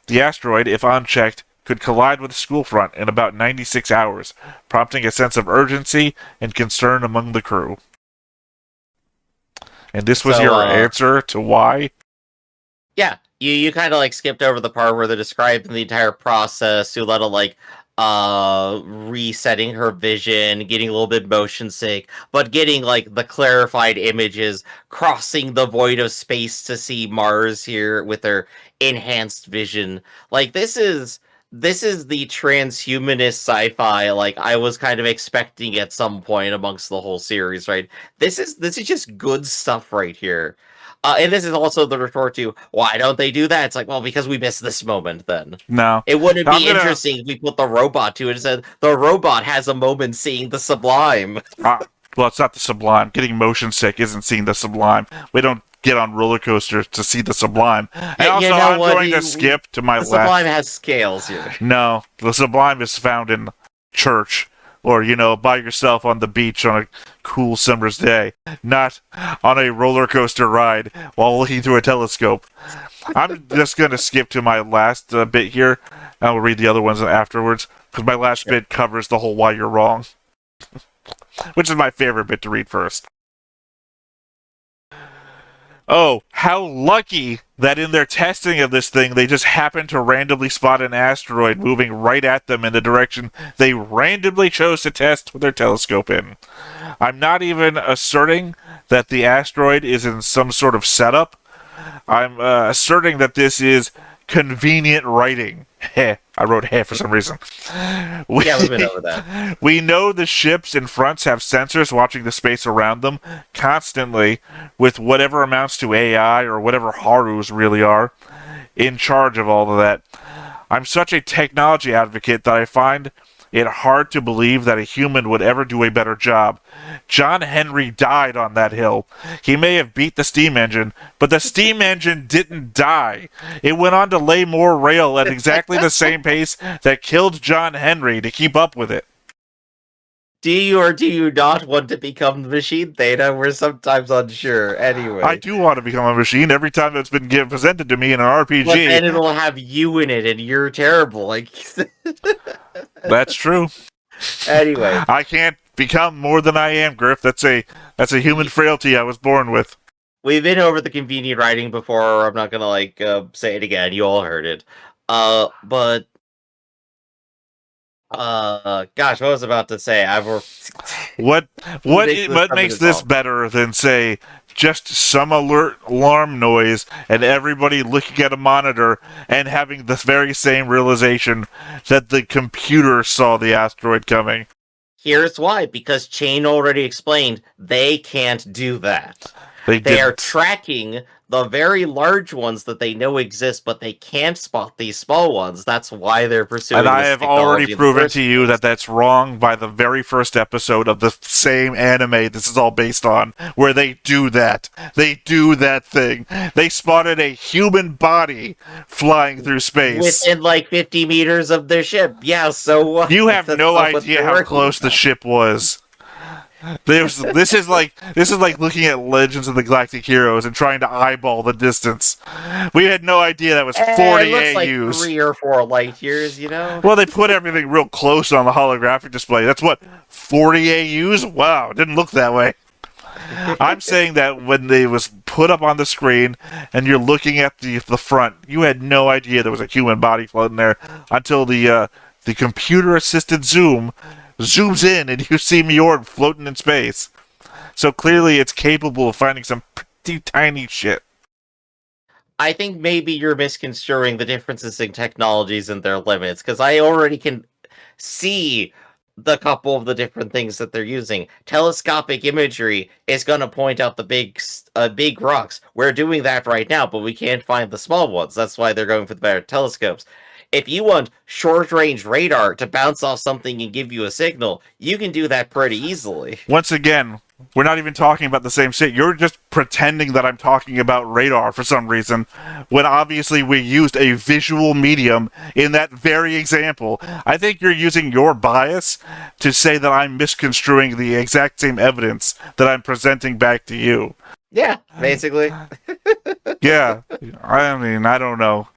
The asteroid, if unchecked, could collide with the school front in about 96 hours, prompting a sense of urgency and concern among the crew. And this was your answer to why? Yeah, you kind of like skipped over the part where they're describing the entire process. Suletta like resetting her vision, getting a little bit motion sick, but getting like the clarified images, crossing the void of space to see Mars here with her enhanced vision. Like this is the transhumanist sci-fi like I was kind of expecting at some point amongst the whole series, right? This is just good stuff right here. And this is also the retort to, why don't they do that? It's like, well, because we missed this moment then. No. It wouldn't be interesting if we put the robot to it and said, the robot has a moment seeing the sublime. Well, it's not the sublime. Getting motion sick isn't seeing the sublime. We don't get on roller coasters to see the sublime. And also, I'm going to skip to my last... The sublime has scales here. No, the sublime is found in church. Or, you know, by yourself on the beach on a cool summer's day. Not on a roller coaster ride while looking through a telescope. I'm just going to skip to my last bit here. And I'll read the other ones afterwards. Because my last bit covers the whole why you're wrong. Which is my favorite bit to read first. Oh, how lucky that in their testing of this thing, they just happened to randomly spot an asteroid moving right at them in the direction they randomly chose to test with their telescope in. I'm not even asserting that the asteroid is in some sort of setup. I'm asserting that this is convenient writing. I wrote "hey" for some reason. Yeah, we've been over that. We know the ships in fronts have sensors watching the space around them constantly, with whatever amounts to AI or whatever Harus really are in charge of all of that. I'm such a technology advocate that I find it hard to believe that a human would ever do a better job. John Henry died on that hill. He may have beat the steam engine, but the steam engine didn't die. It went on to lay more rail at exactly the same pace that killed John Henry to keep up with it. Do you or do you not want to become the machine, Theta? We're sometimes unsure. Anyway. I do want to become a machine every time that's been presented to me in an RPG. But then it'll have you in it, and you're terrible. Like That's true. Anyway. I can't become more than I am, Griff. That's a human frailty I was born with. We've been over the convenient writing before. I'm not gonna say it again. You all heard it. But gosh, what was I about to say? What makes this better than, say, just some alarm noise and everybody looking at a monitor and having the very same realization that the computer saw the asteroid coming? Here's why. Because Chain already explained they can't do that. They are tracking the very large ones that they know exist, but they can't spot these small ones. That's why they're pursuing this. And I have already proven to you that that's wrong by the very first episode of the same anime this is all based on, where they do that. They do that thing. They spotted a human body flying through space. Within like 50 meters of their ship. Yeah, so what? You have no idea how close the ship was. This is like looking at Legends of the Galactic Heroes and trying to eyeball the distance. We had no idea that was 40 it looks AUs. Like 3 or 4 light years, you know? Well, they put everything real close on the holographic display. That's what, 40 AUs? Wow, it didn't look that way. I'm saying that when they was put up on the screen and you're looking at the front, you had no idea there was a human body floating there until the computer-assisted zoom zooms in and you see Mjorn floating in space. So clearly it's capable of finding some pretty tiny shit. I think maybe you're misconstruing the differences in technologies and their limits, because I already can see the couple of the different things that they're using. Telescopic imagery is going to point out the big rocks. We're doing that right now, but we can't find the small ones. That's why they're going for the better telescopes. If you want short-range radar to bounce off something and give you a signal, you can do that pretty easily. Once again, we're not even talking about the same shit. You're just pretending that I'm talking about radar for some reason, when obviously we used a visual medium in that very example. I think you're using your bias to say that I'm misconstruing the exact same evidence that I'm presenting back to you. Yeah, basically. Yeah, I mean, I don't know.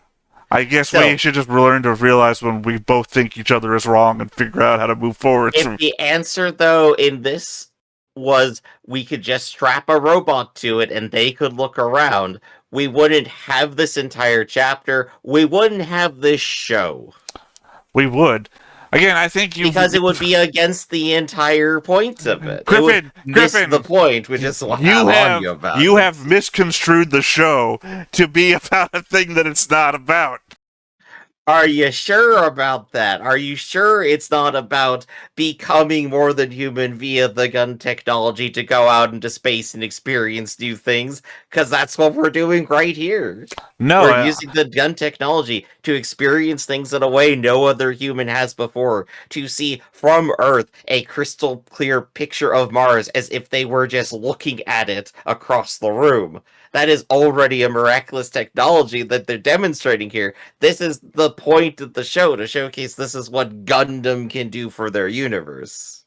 I guess we should just learn to realize when we both think each other is wrong and figure out how to move forward. If the answer, though, in this was we could just strap a robot to it and they could look around, we wouldn't have this entire chapter. We wouldn't have this show. We would. Again, I think you... Because it would be against the entire point of it. Griffin! Miss the point, which is what I'm on you about. You have misconstrued the show to be about a thing that it's not about. Are you sure about that? Are you sure it's not about becoming more than human via the gun technology to go out into space and experience new things? Because that's what we're doing right here. No, we're using the gun technology to experience things in a way no other human has before. To see from Earth a crystal clear picture of Mars as if they were just looking at it across the room. That is already a miraculous technology that they're demonstrating here. This is the point of the show, to showcase this is what Gundam can do for their universe.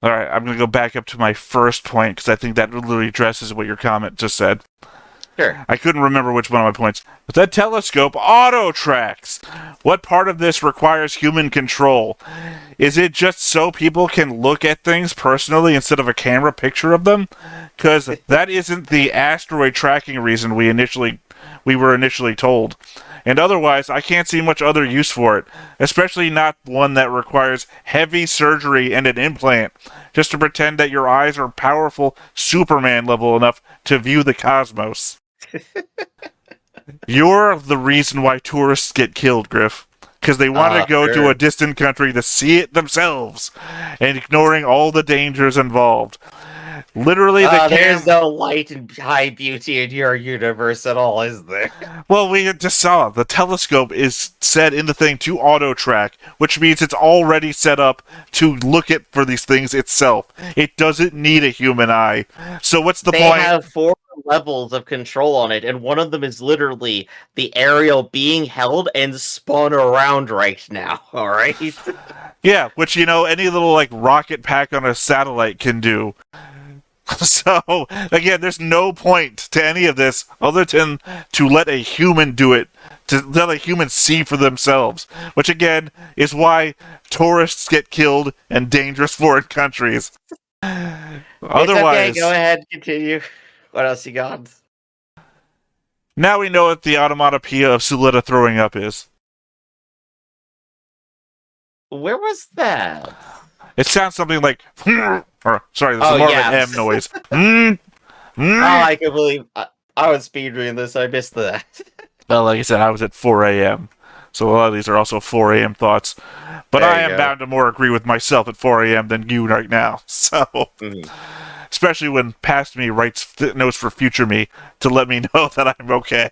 Alright, I'm going to go back up to my first point, because I think that literally addresses what your comment just said. Sure. I couldn't remember which one of my points. But that telescope auto-tracks. What part of this requires human control? Is it just so people can look at things personally instead of a camera picture of them? Because that isn't the asteroid tracking reason we were initially told. And otherwise, I can't see much other use for it. Especially not one that requires heavy surgery and an implant. Just to pretend that your eyes are powerful Superman level enough to view the cosmos. You're the reason why tourists get killed, Griff. Because they want to go to a distant country to see it themselves, and ignoring all the dangers involved. Literally, there's no light and high beauty in your universe at all, is there? Well, we just saw the telescope is set in the thing to auto track, which means it's already set up to look at for these things itself. It doesn't need a human eye. So what's the point? They have 4 levels of control on it, and one of them is literally the aerial being held and spun around right now. All right. Yeah, which any little like rocket pack on a satellite can do. So, again, there's no point to any of this other than to let a human do it, to let a human see for themselves, which, again, is why tourists get killed in dangerous foreign countries. Otherwise... It's okay, go ahead, continue. What else you got? Now we know what the onomatopoeia of Suletta throwing up is. Where was that? It sounds something like... Or, sorry, there's more of an M noise. Oh, I can believe I was speedreading this. I missed that. Well, like I said, I was at 4 a.m. So a lot of these are also 4 a.m. thoughts. But I am bound to more agree with myself at 4 a.m. than you right now. So, especially when past me writes notes for future me to let me know that I'm okay.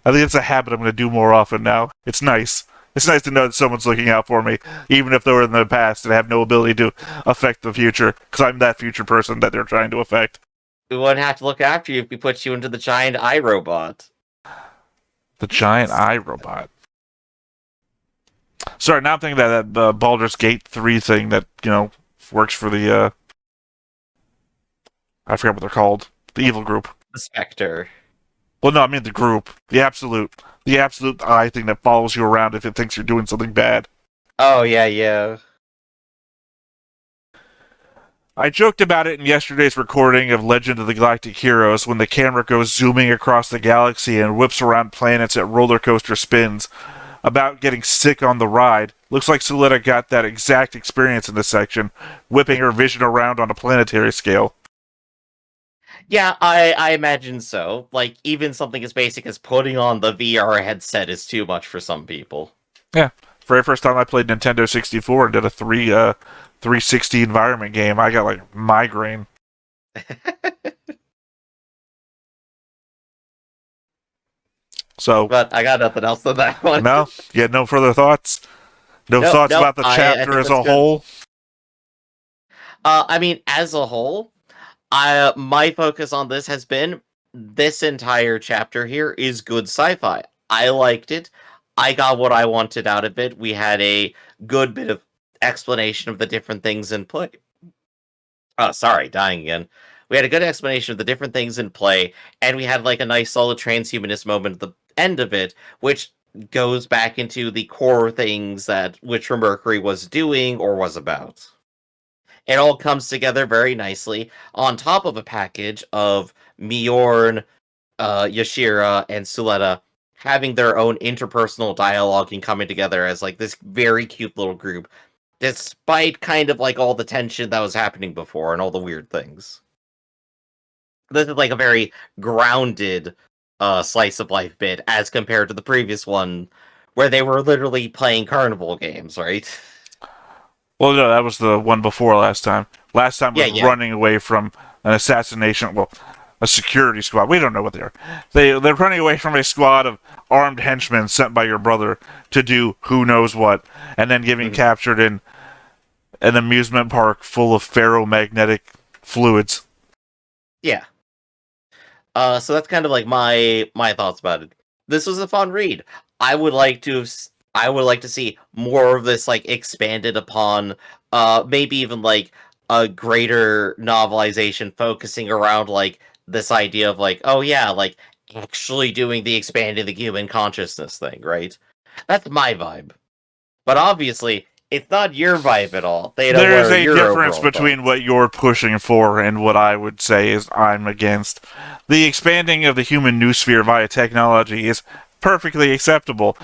I think it's a habit I'm going to do more often now. It's nice. It's nice to know that someone's looking out for me, even if they were in the past and have no ability to affect the future, because I'm that future person that they're trying to affect. We wouldn't have to look after you if we put you into the giant eye robot. The giant eye robot. Sorry, now I'm thinking that the Baldur's Gate 3 thing that, works for the, I forget what they're called. The evil group. The Spectre. Well, no, I mean the group. The absolute eye thing that follows you around if it thinks you're doing something bad. Oh, yeah. I joked about it in yesterday's recording of Legend of the Galactic Heroes when the camera goes zooming across the galaxy and whips around planets at roller coaster spins about getting sick on the ride. Looks like Suletta got that exact experience in this section, whipping her vision around on a planetary scale. Yeah, I imagine so. Like, even something as basic as putting on the VR headset is too much for some people. Yeah. Very first time I played Nintendo 64 and did a 360 environment game, I got, like, migraine. So, but I got nothing else on that one. No? You had no further thoughts? No thoughts about the chapter as a whole? I mean, as a whole... my focus on this has been this entire chapter here is good sci-fi. I liked it. I got what I wanted out of it. We had a good bit of explanation of the different things in play. Oh, sorry, dying again. We had a good explanation of the different things in play, and we had like a nice solid transhumanist moment at the end of it, which goes back into the core things that Witcher Mercury was doing or was about. It all comes together very nicely on top of a package of Mjorn, Yashira, and Suletta having their own interpersonal dialogue and coming together as like this very cute little group, despite kind of like all the tension that was happening before and all the weird things. This is like a very grounded slice of life bit as compared to the previous one where they were literally playing carnival games, right? Well, no, that was the one before last time. Last time was running away from an assassination, well, a security squad. We don't know what they are. They're running away from a squad of armed henchmen sent by your brother to do who knows what, and then getting captured in an amusement park full of ferromagnetic fluids. Yeah. So that's kind of like my thoughts about it. This was a fun read. I would like to see more of this like expanded upon, maybe even like a greater novelization focusing around like this idea of like, oh yeah, like actually doing the expanding the human consciousness thing, right? That's my vibe. But obviously, it's not your vibe at all. There's a difference between what you're pushing for and what I would say is I'm against. The expanding of the human noosphere via technology is perfectly acceptable,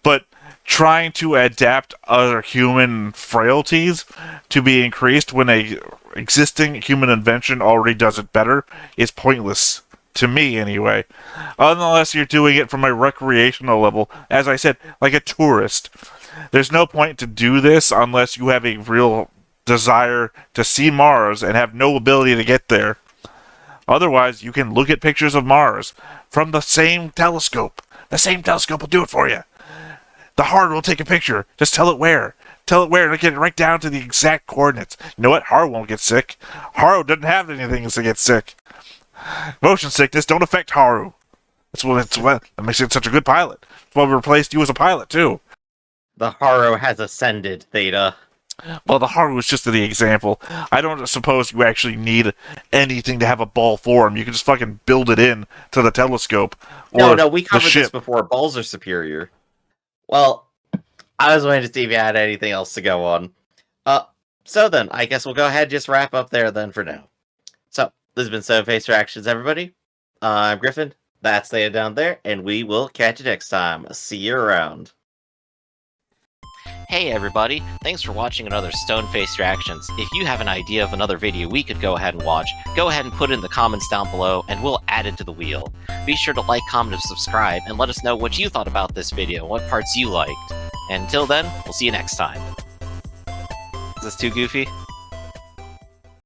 but trying to adapt other human frailties to be increased when a existing human invention already does it better is pointless. to me anyway. Unless you're doing it from a recreational level, as I said, like a tourist. There's no point to do this unless you have a real desire to see Mars and have no ability to get there. Otherwise, you can look at pictures of Mars from the same telescope. The same telescope will do it for you. The Haru will take a picture. Just tell it where. Tell it where, and get it right down to the exact coordinates. You know what? Haru won't get sick. Haru doesn't have anything to get sick. Motion sickness don't affect Haru. That's what that makes it such a good pilot. That's why we replaced you as a pilot, too. The Haru has ascended, Theta. Well, the Haru is just the example. I don't suppose you actually need anything to have a ball form. You can just fucking build it in to the telescope. Or No, we covered this before. Balls are superior. Well, I was waiting to see if you had anything else to go on. So then, I guess we'll go ahead and just wrap up there then for now. So, this has been Stone Face Reactions, everybody. I'm Griffin. That's Theta down there, and we will catch you next time. See you around. Hey everybody, thanks for watching another Stone Face Reactions. If you have an idea of another video we could go ahead and watch, go ahead and put it in the comments down below and we'll add it to the wheel. Be sure to like, comment, and subscribe, and let us know what you thought about this video and what parts you liked. And until then, we'll see you next time. Is this too goofy?